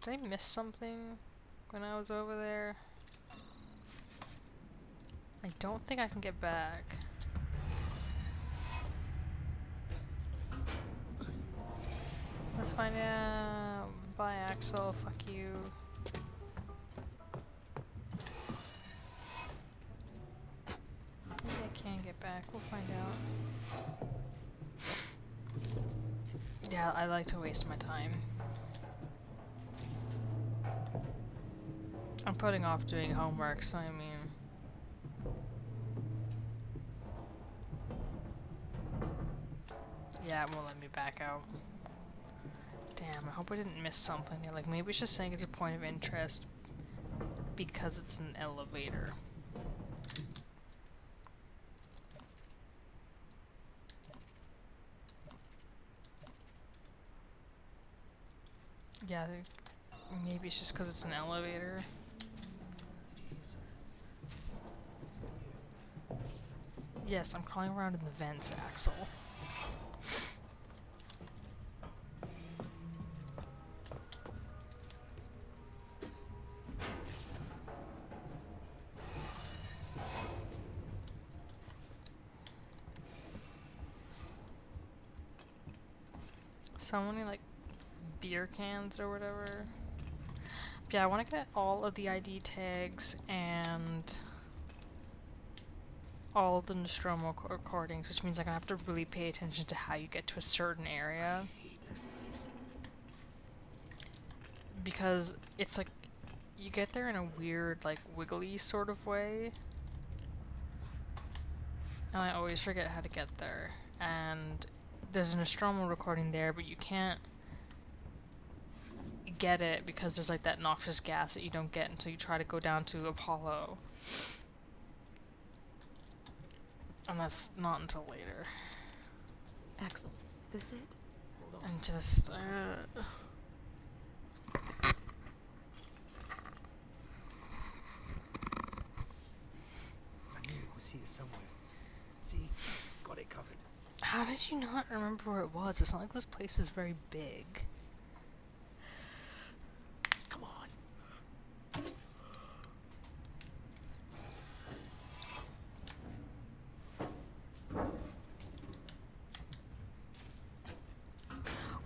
Did I miss something when I was over there? I don't think I can get back. Let's find out. Bye, Axel. Fuck you. Maybe I can get back. We'll find out. Yeah, I like to waste my time. I'm putting off doing homework, so I mean... Yeah, it won't let me back out. Damn, I hope I didn't miss something there. Like, maybe it's just saying it's a point of interest because it's an elevator. Yeah, maybe it's just because it's an elevator. Yes, I'm crawling around in the vents, Axel. so many like beer cans or whatever. But yeah, I want to get all of the ID tags and all of the Nostromo recordings, which means I'm gonna have to really pay attention to how you get to a certain area. I hate this place. Because it's like you get there in a weird, like, wiggly sort of way. And I always forget how to get there. And there's a Nostromo recording there, but you can't get it because there's like that noxious gas that you don't get until you try to go down to Apollo. And that's not until later. Axel, is this it? And just, I knew it was here somewhere. See? Got it covered. how did you not remember where it was? It's not like this place is very big. Come on.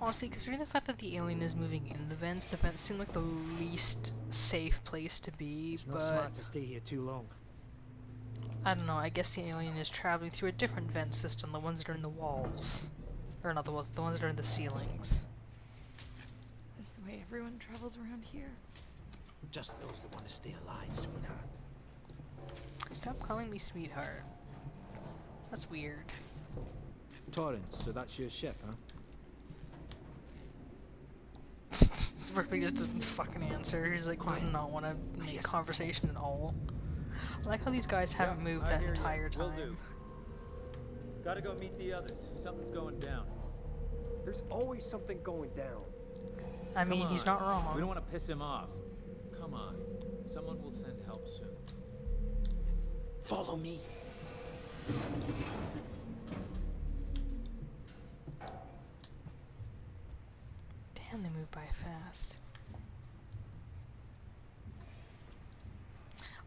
Honestly, considering the fact that the alien is moving in the vents seem like the least safe place to be, It's but not smart to stay here too long. I don't know, I guess the alien is traveling through a different vent system, the ones that are in the walls. Or not the walls, the ones that are in the ceilings. That's the way everyone travels around here. Just those that want to stay alive, sweetheart. Stop calling me sweetheart. That's weird. Torrance, so that's your ship, huh? Ripley just doesn't fucking answer. He's like, does not want to make conversation at all. I like how these guys haven't moved that entire time. Will do. Gotta go meet the others. Something's going down. There's always something going down. I mean, he's not wrong. We don't want to piss him off. Come on. Someone will send help soon. Follow me. Damn, they move by fast.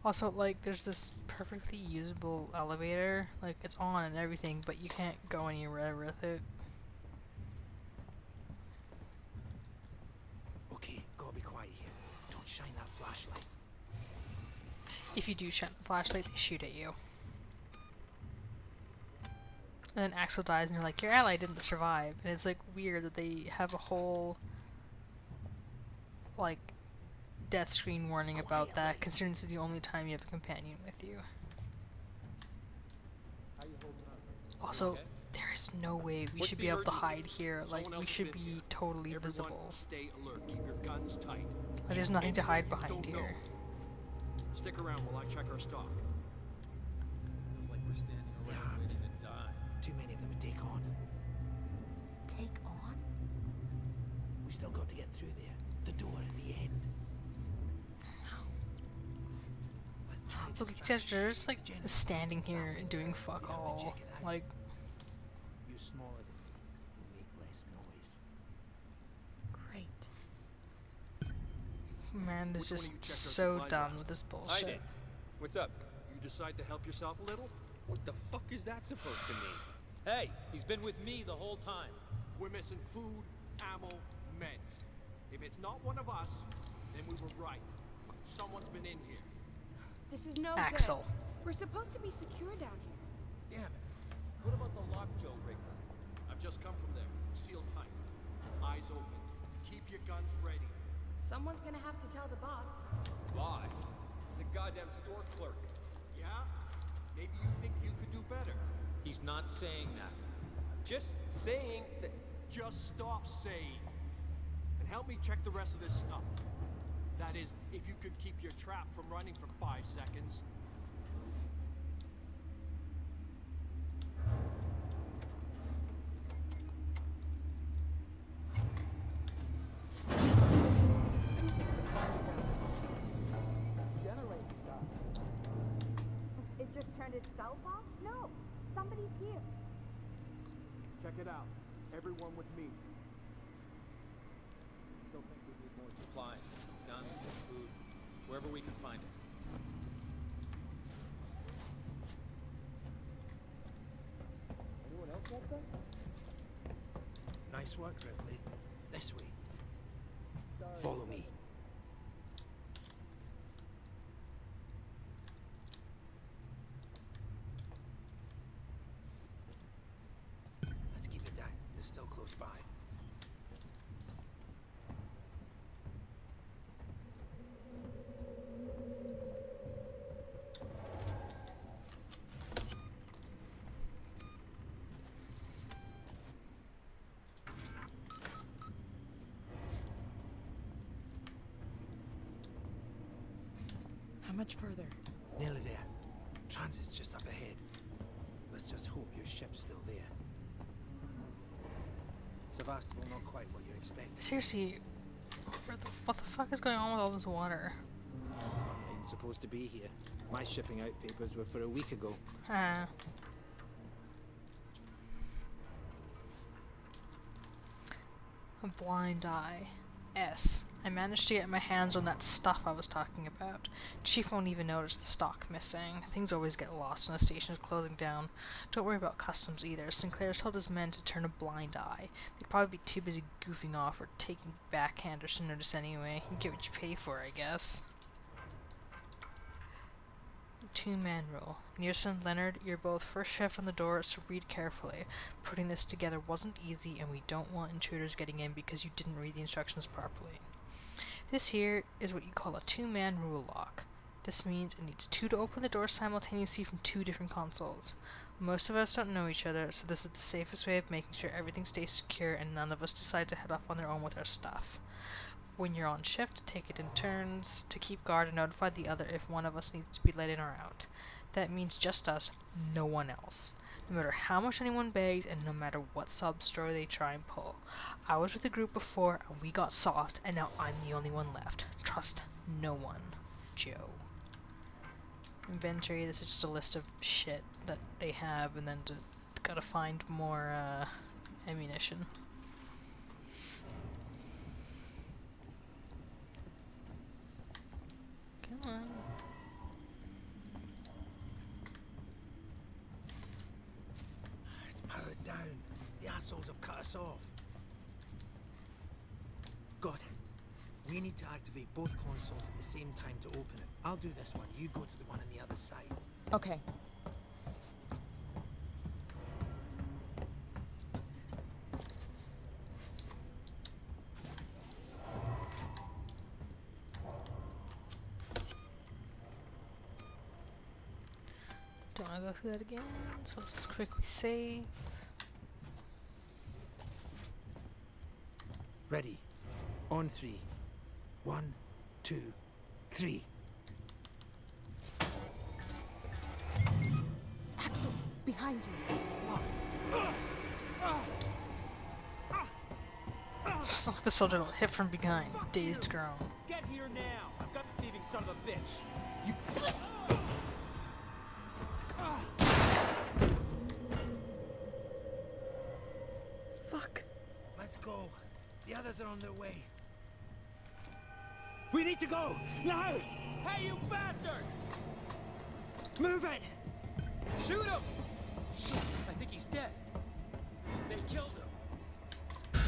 Also, like, there's this perfectly usable elevator. Like, it's on and everything, but you can't go anywhere with it. Okay, gotta be quiet here. Don't shine that flashlight. If you do shine the flashlight, they shoot at you. And then Axel dies, and you're like, your ally didn't survive. And it's, like, weird that they have a whole, like, death screen warning about that, considering it's the only time you have a companion with you. Also, there is no way we should be able to hide here. Like, we should be totally visible. Stay alert. Keep your guns tight. Like, there's nothing to hide behind here. Stick around while I check our stock. Feels like we're standing around waiting to die. Too many of them to take on. Take on? We still got to get through there. The door at the end. So these guys are just like standing here and doing fuck all. Like, You're smaller than me. You make less noise. Great. man is Which one of just you checked our so supplies done last? with this I bullshit. did. What's up? You decide to help yourself a little? What the fuck is that supposed to mean? Hey, he's been with me the whole time. We're missing food, ammo, meds. If it's not one of us, then we were right. Someone's been in here. This is no Axel. good. We're supposed to be secure down here. Damn it. What about the lockjaw rigged up? I've just come from there. Sealed tight. Eyes open. Keep your guns ready. Someone's gonna have to tell the boss. Boss? He's a goddamn store clerk. Yeah? Maybe you think you could do better. He's not saying that. Just saying that. Just stop saying. And help me check the rest of this stuff. That is, if you could keep your trap from running for 5 seconds. It just turned itself off? No. Somebody's here. Check it out. Everyone with me. Still think we need more supplies, guns, food, wherever we can find it. Anyone else want that? Nice work, Ripley. This way. Follow me. Let's keep it down. They're still close by. How much further? Nearly there. Transit's just up ahead. Let's just hope your ship's still there. Sevastopol, not quite what you expected. Seriously, what the fuck is going on with all this water? I'm not even supposed to be here. My shipping out papers were for a week ago. Ah. A blind eye. S. I managed to get my hands on that stuff I was talking about. Chief won't even notice the stock missing. Things always get lost when the station is closing down. Don't worry about customs either. Sinclair's told his men to turn a blind eye. They'd probably be too busy goofing off or taking backhanders to notice anyway. You get what you pay for, I guess. Two-man rule. Nearson, Leonard, you're both first shift on the door, so read carefully. Putting this together wasn't easy, and we don't want intruders getting in because you didn't read the instructions properly. This here is what you call a two-man rule lock. This means it needs two to open the door simultaneously from two different consoles. Most of us don't know each other, so this is the safest way of making sure everything stays secure and none of us decide to head off on their own with our stuff. When you're on shift, take it in turns to keep guard and notify the other if one of us needs to be let in or out. That means just us, no one else. No matter how much anyone begs and no matter what sub-story they try and pull. I was with the group before and we got soft and now I'm the only one left. Trust no one. Joe. Inventory, this is just a list of shit that they have and then gotta find more ammunition. Come on. It's powered down. The assholes have cut us off. Got it. We need to activate both consoles at the same time to open it. I'll do this one. You go to the one on the other side. Okay. Don't want to go through that again, so let's just quickly save. Ready. On 3. 1, 2, 3. Axel, behind you. It's not like the soldier got hit from behind. Dazed girl. Get here now! I've got the thieving son of a bitch! You... Fuck. Let's go. The others are on their way. We need to go! Now! Hey, you bastard! Move it! Shoot him! Shit, I think he's dead. They killed him.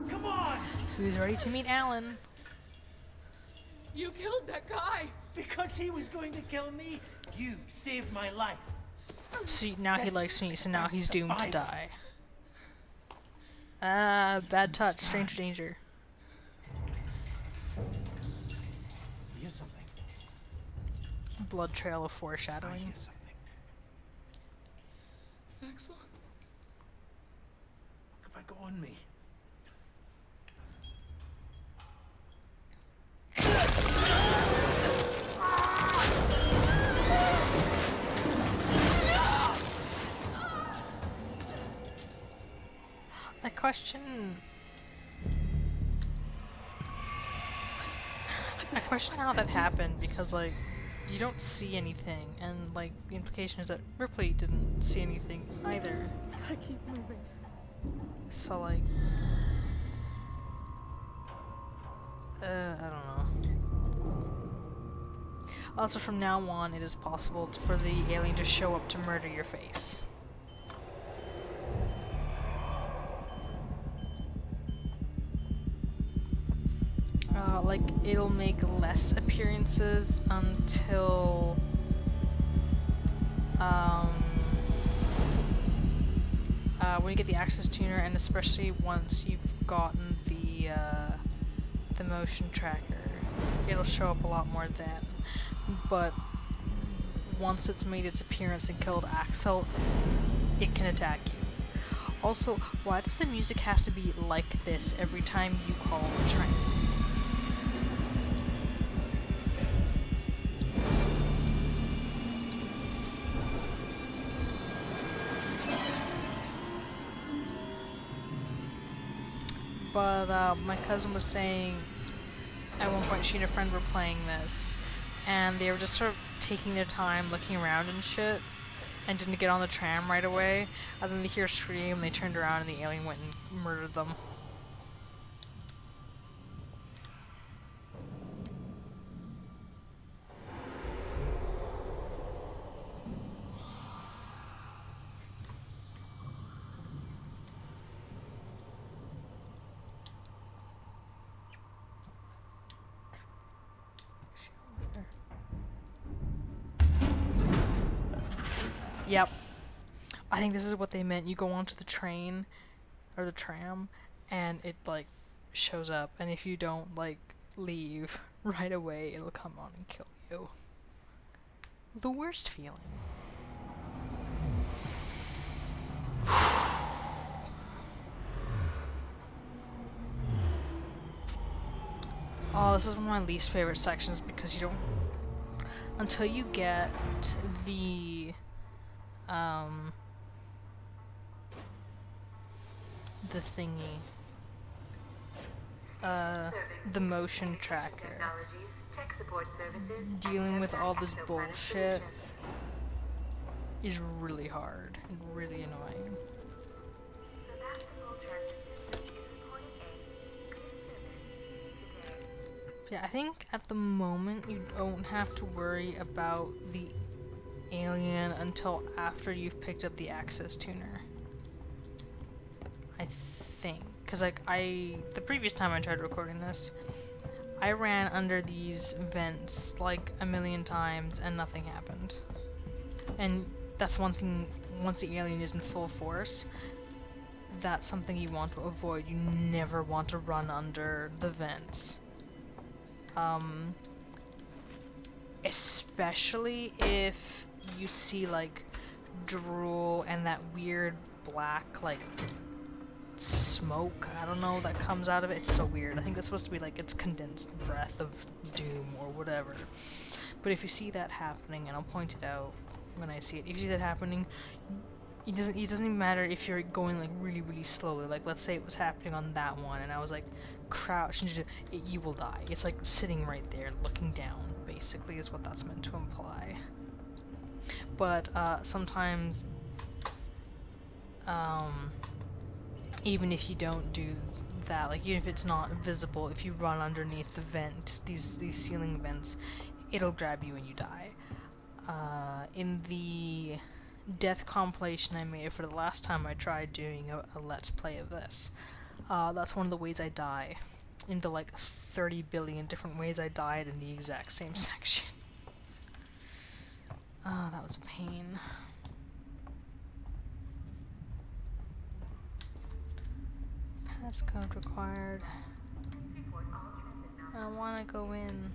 Come on! Who's ready to meet Alan? You killed that guy! Because he was going to kill me, you saved my life. See, now he likes me, so now he's doomed to die. Ah, bad touch, stranger danger. Hear something. Blood trail of I foreshadowing. hear something. Axel? If I go on me. I question how that happened because, like, you don't see anything, and, like, the implication is that Ripley didn't see anything either. Gotta keep moving. So, like, I don't know. Also, from now on, it is possible for the alien to show up to murder your face. Like, it'll make less appearances until when you get the access tuner, and especially once you've gotten the motion tracker, it'll show up a lot more then. But once it's made its appearance and killed Axel, it can attack you. Also, why does the music have to be like this every time you call a train? But my cousin was saying at one point she and a friend were playing this, and they were just sort of taking their time looking around and shit, and didn't get on the tram right away. And then they hear a scream, they turned around, and the alien went and murdered them. Yep. I think this is what they meant. You go onto the train, or the tram, and it, like, shows up. And if you don't, like, leave right away, it'll come on and kill you. The worst feeling. Oh, this is one of my least favorite sections because you don't... Until you get the thingy, the motion tracker, dealing with all this bullshit is really hard and really annoying. Yeah, I think at the moment you don't have to worry about the alien until after you've picked up the access tuner. I think. Because, like, the previous time I tried recording this, I ran under these vents, like, a million times and nothing happened. And that's one thing, once the alien is in full force, that's something you want to avoid. You never want to run under the vents. Especially if you see, like, drool and that weird black, like, smoke, I don't know, that comes out of it. It's so weird. I think that's supposed to be, like, it's condensed breath of doom or whatever. But if you see that happening, and I'll point it out when I see it, if you see that happening, it doesn't even matter if you're going, like, really, really slowly. Like, let's say it was happening on that one, and I was, like, crouched, and you will die. It's, like, sitting right there, looking down, basically, is what that's meant to imply. But, sometimes, even if you don't do that, like, even if it's not visible, if you run underneath the vent, these ceiling vents, it'll grab you and you die. In the death compilation I made for the last time I tried doing a let's play of this, that's one of the ways I die. In the, like, 30 billion different ways I died in the exact same section. That was a pain. Passcode required. I wanna go in.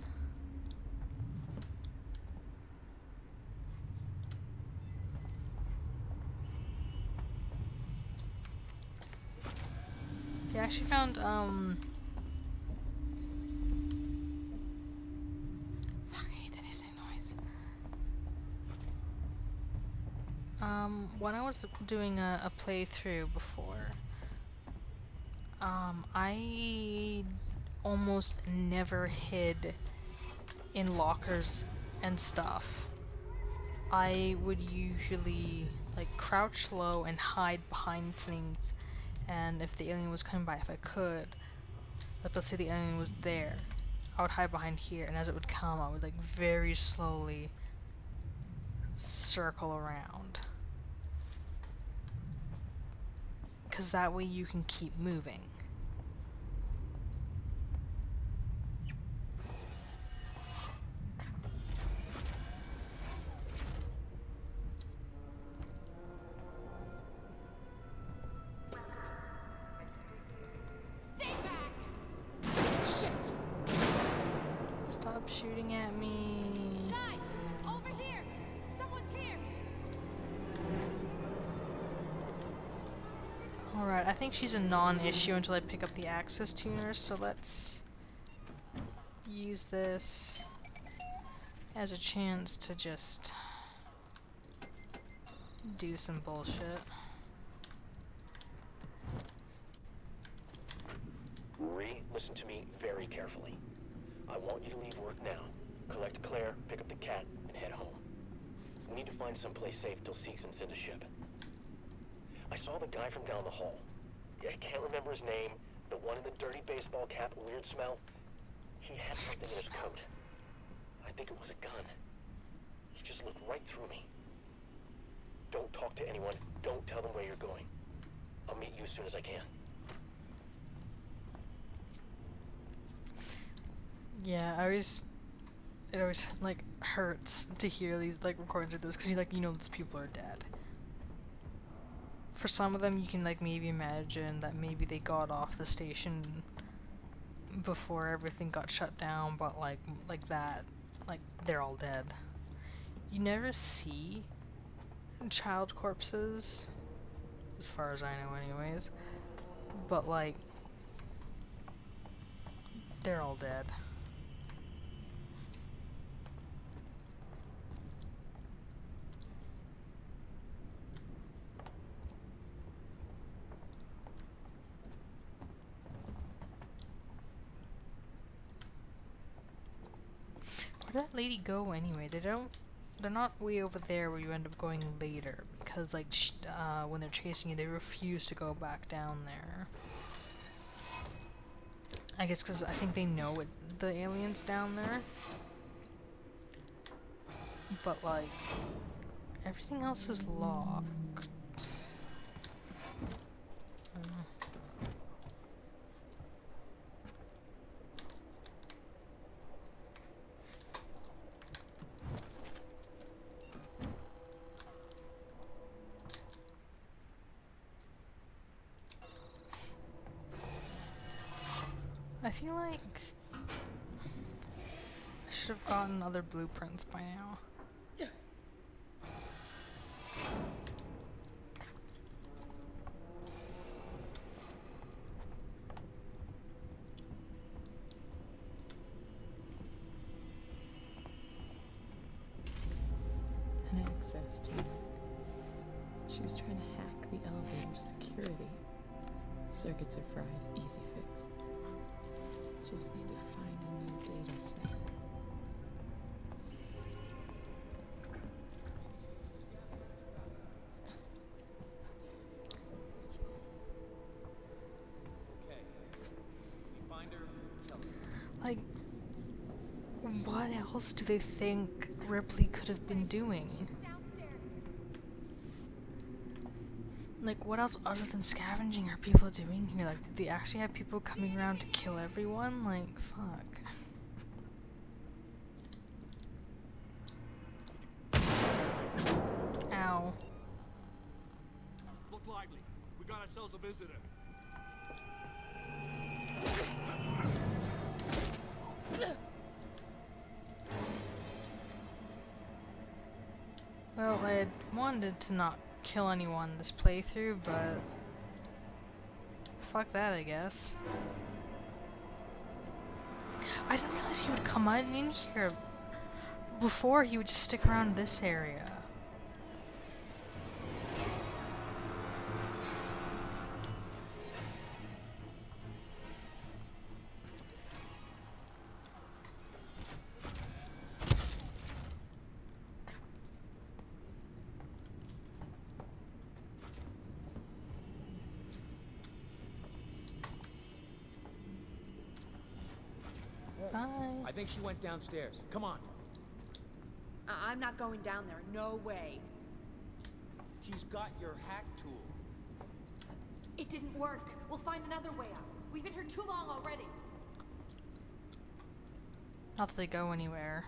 Yeah, I actually found, fuck, I hate that hissing noise. When I was doing a playthrough before, I almost never hid in lockers and stuff. I would usually, like, crouch low and hide behind things, and if the alien was coming by, if I could, like, let's say the alien was there, I would hide behind here, and as it would come, I would like very slowly circle around. Because that way you can keep moving. Stay back! Shit! Stop shooting at me. Guys, over here! Someone's here! Alright, I think she's a non-issue until I pick up the Axis tuner, so let's use this as a chance to just do some bullshit. Marie, listen to me very carefully. I want you to leave work now. Collect Claire, pick up the cat, and head home. We need to find someplace safe till Seegson's in the ship. I saw the guy from down the hall. I can't remember his name. The one in the dirty baseball cap, weird smell. He had something in his coat. I think it was a gun. He just looked right through me. Don't talk to anyone. Don't tell them where you're going. I'll meet you as soon as I can. Yeah, it always like hurts to hear these like recordings of this because you know these people are dead. For some of them, you can like maybe imagine that maybe they got off the station before everything got shut down, but like that, like they're all dead. You never see child corpses, as far as I know, anyways. But like, they're all dead. Where'd that lady go anyway? They're not way over there where you end up going later, because like when they're chasing you, they refuse to go back down there. I guess because I think they know the alien's down there. But like, everything else is locked. I feel like I should have gotten other blueprints by now. An access to it. She was trying to hack the elevator's security. Circuits are fried, easy fix. Just need to find a new data set. Okay. We find her, kill her. Like, what else do they think Ripley could have been doing? Like, what else other than scavenging are people doing here? Like, did they actually have people coming around to kill everyone? Like, fuck. Ow. Look lively. We got ourselves a visitor. Well, I had wanted to not kill anyone this playthrough, but fuck that, I guess. I didn't realize he would come in here. Before, he would just stick around this area. Bye. think she went downstairs. Come on. I'm not going down there. No way. She's got your hack tool. It didn't work. We'll find another way out. We've been here too long already. Not that they go anywhere.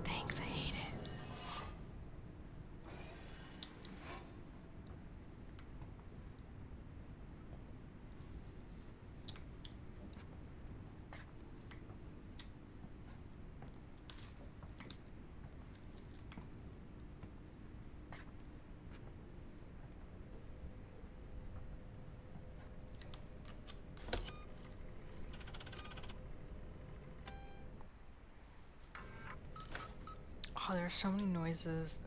Thanks, I hate it. Oh, there's so many noises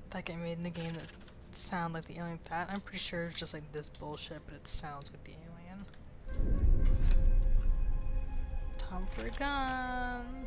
that get made in the game that sound like the alien. That I'm pretty sure it's just like this bullshit, but it sounds like the alien. Time for a gun.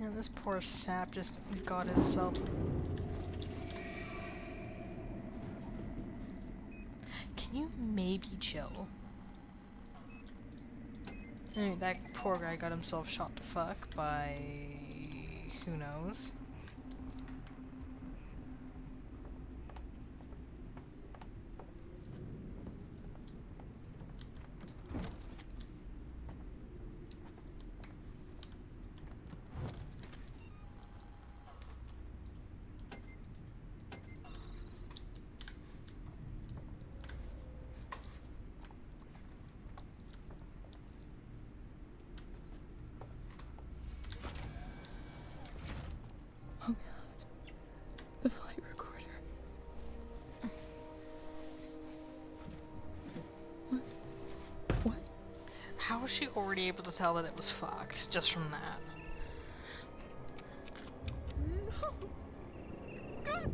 And this poor sap just got himself. Can you maybe chill? I mean, that poor guy got himself shot to fuck by who knows. The flight recorder. What? How was she already able to tell that it was fucked just from that? No. God.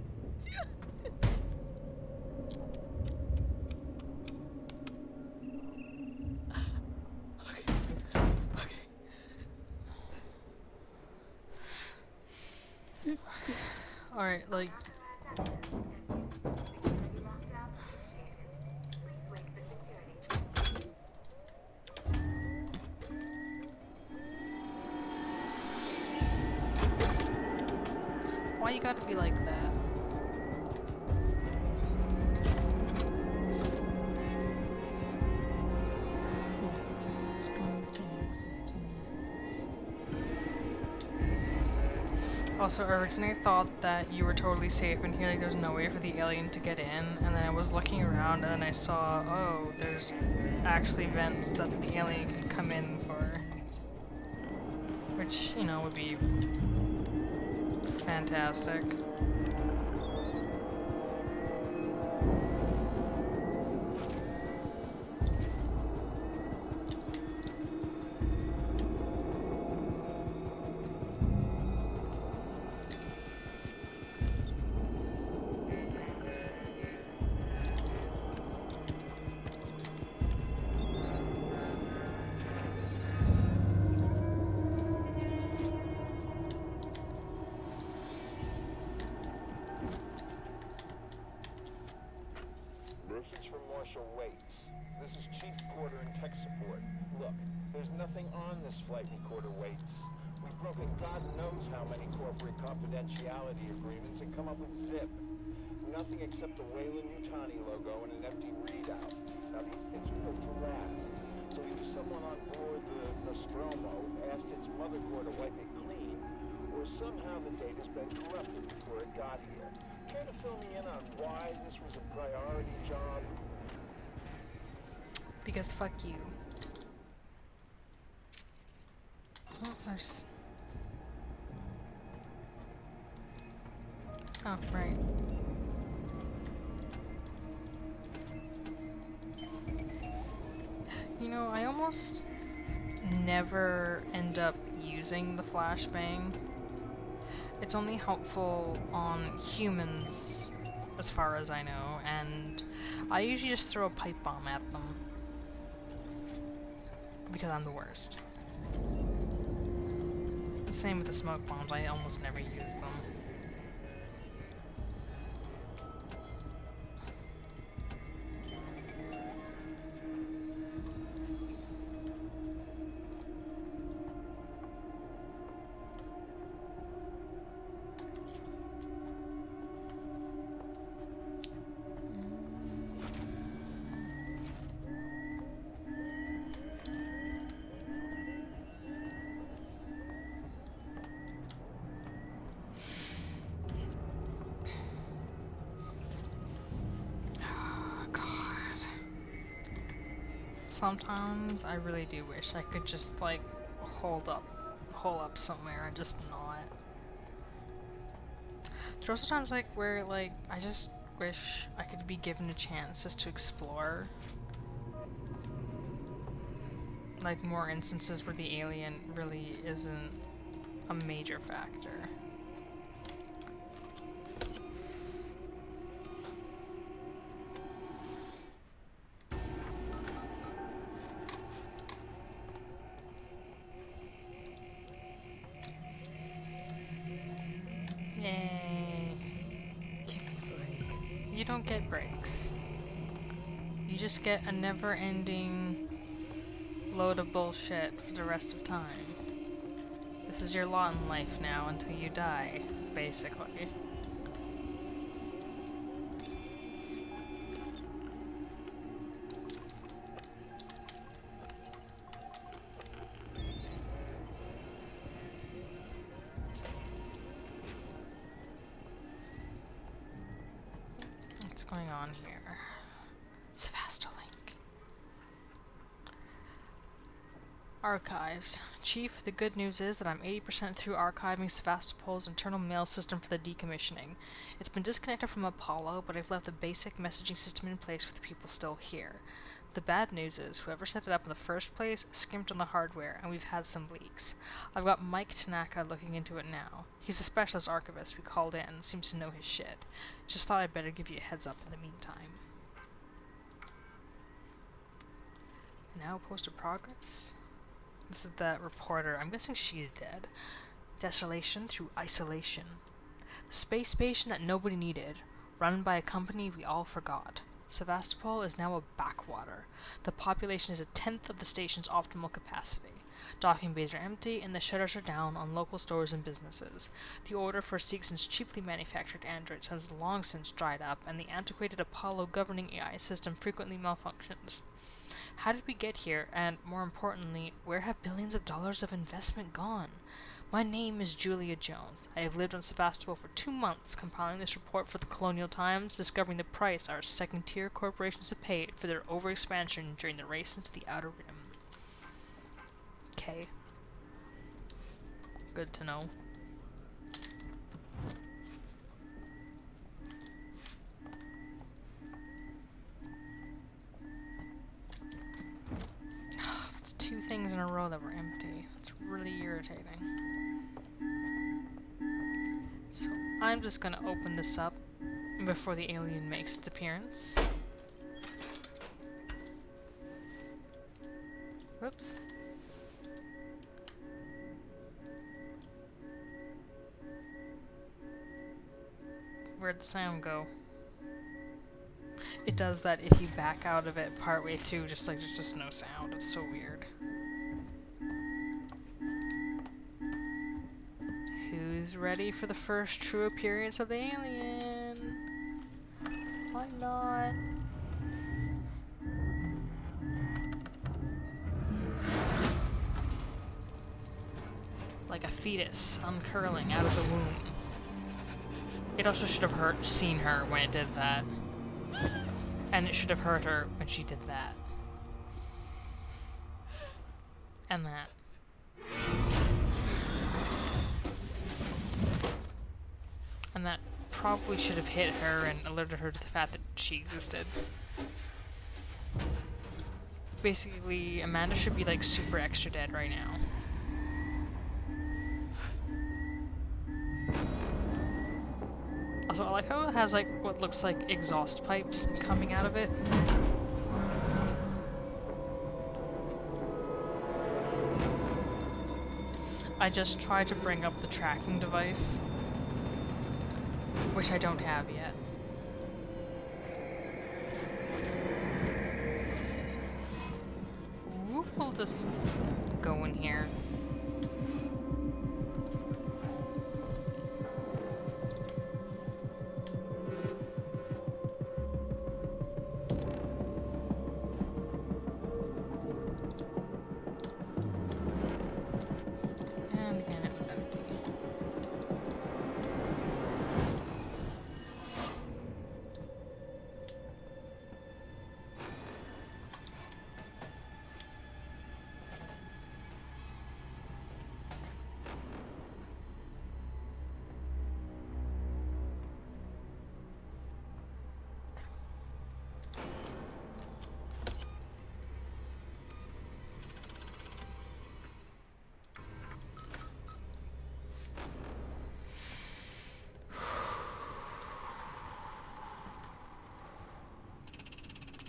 Alright, like... Why you gotta be like that? Also, originally I thought that you were totally safe in here, like there's no way for the alien to get in, and then I was looking around and then I saw, oh, there's actually vents that the alien could come in for. Which, you know, would be fantastic. Confidentiality agreements and come up with zip. Nothing except the Weyland-Yutani logo and an empty readout. Now it's built to last. So either someone on board the Nostromo asked its motherboard to wipe it clean, or somehow the data's been corrupted before it got here. Care to fill me in on why this was a priority job? Because fuck you. Oh, there's... Oh, right. You know, I almost never end up using the flashbang. It's only helpful on humans, as far as I know, and I usually just throw a pipe bomb at them. Because I'm the worst. Same with the smoke bombs, I almost never use them. Sometimes I really do wish I could just like hole up somewhere and just not. There are also times like where like I just wish I could be given a chance just to explore. Like more instances where the alien really isn't a major factor. You don't get breaks. You just get a never-ending load of bullshit for the rest of time. This is your lot in life now until you die, basically. What's going on here? Sevastolink. Archives. Chief, the good news is that I'm 80% through archiving Sevastopol's internal mail system for the decommissioning. It's been disconnected from Apollo, but I've left the basic messaging system in place with the people still here. The bad news is, whoever set it up in the first place skimped on the hardware, and we've had some leaks. I've got Mike Tanaka looking into it now. He's a specialist archivist we called in and seems to know his shit. Just thought I'd better give you a heads up in the meantime. Now posted progress? This is that reporter. I'm guessing she's dead. Desolation through isolation. The space station that nobody needed, run by a company we all forgot. Sevastopol is now a backwater. The population is a tenth of the station's optimal capacity. Docking bays are empty, and the shutters are down on local stores and businesses. The order for Seegson's cheaply manufactured androids has long since dried up, and the antiquated Apollo governing AI system frequently malfunctions. How did we get here, and more importantly, where have billions of dollars of investment gone? My name is Julia Jones. I have lived on Sevastopol for 2 months, compiling this report for the Colonial Times, discovering the price our second-tier corporations have paid for their overexpansion during the race into the Outer Rim. Okay. Good to know. That's 2 things in a row that were empty. It's really irritating. So I'm just gonna open this up before the alien makes its appearance. Whoops. Where'd the sound go? It does that if you back out of it partway through, just like there's just no sound. It's so weird. Who's ready for the first true appearance of the alien? I'm not. Like a fetus uncurling out of the womb. It also should have seen her when it did that. And it should have heard her when she did that. And that. And that probably should have hit her and alerted her to the fact that she existed. Basically, Amanda should be like super extra dead right now. Also, I like how it has like what looks like exhaust pipes coming out of it. I just tried to bring up the tracking device, which I don't have yet. We'll just go in here. And again, it was empty.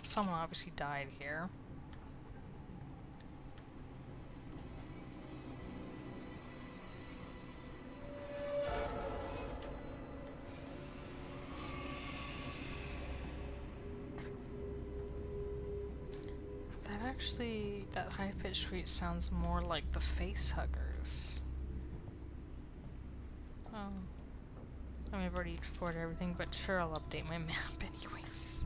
Someone obviously died here. That high-pitched shriek sounds more like the face huggers. I mean, I've already explored everything, but sure, I'll update my map anyways.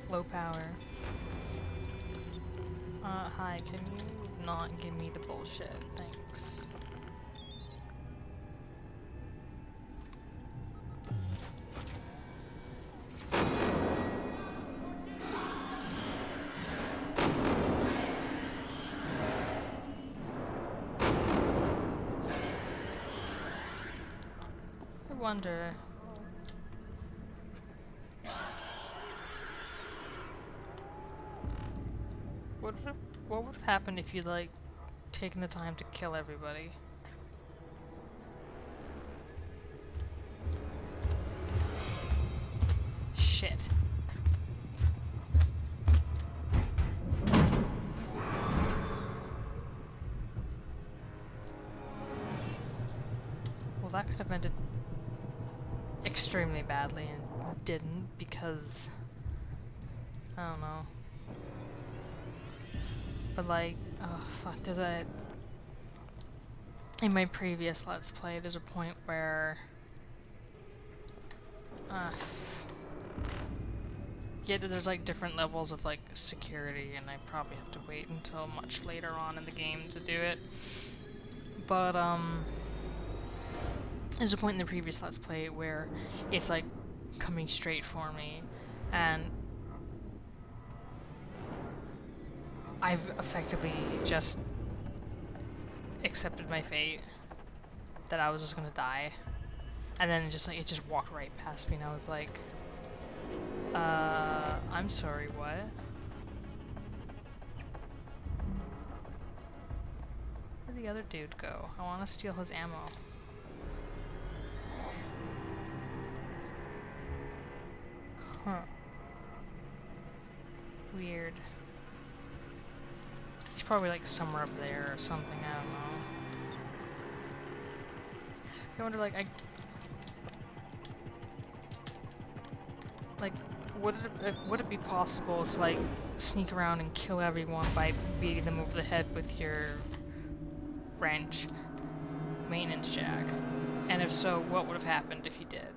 Low power. Hi, can you not give me the bullshit? Thanks. I wonder. What would have happened if you'd, like, taken the time to kill everybody? Shit. Well, that could have ended extremely badly and didn't because... I don't know. But like, oh fuck, there's a... In my previous Let's Play, there's a point where... yeah, there's like different levels of like security, and I probably have to wait until much later on in the game to do it. But, there's a point in the previous Let's Play where it's like coming straight for me, and I've effectively just accepted my fate that I was just gonna die, and then just like it just walked right past me, and I was like, I'm sorry, what? Where'd the other dude go? I want to steal his ammo. Huh. Weird. He's probably like somewhere up there or something, I don't know. I wonder, like, would it be possible to, like, sneak around and kill everyone by beating them over the head with your wrench maintenance jack? And if so, what would have happened if you did?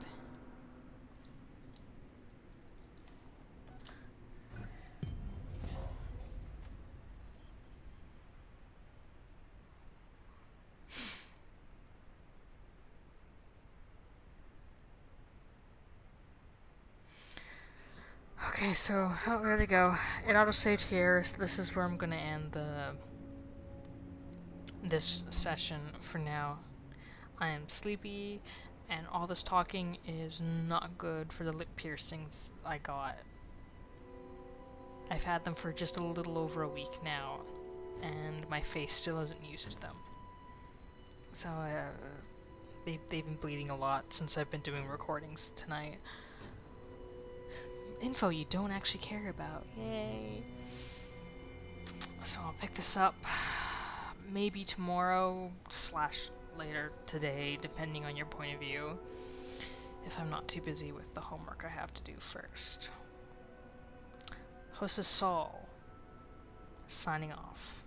Okay, so oh, there they go. It autosaved here. So this is where I'm gonna end this session for now. I am sleepy, and all this talking is not good for the lip piercings I got. I've had them for just a little over a week now, and my face still isn't used to them. So they've been bleeding a lot since I've been doing recordings tonight. Info you don't actually care about. Yay. So I'll pick this up maybe tomorrow / later today, depending on your point of view, if I'm not too busy with the homework I have to do first. Hostess Saul, signing off.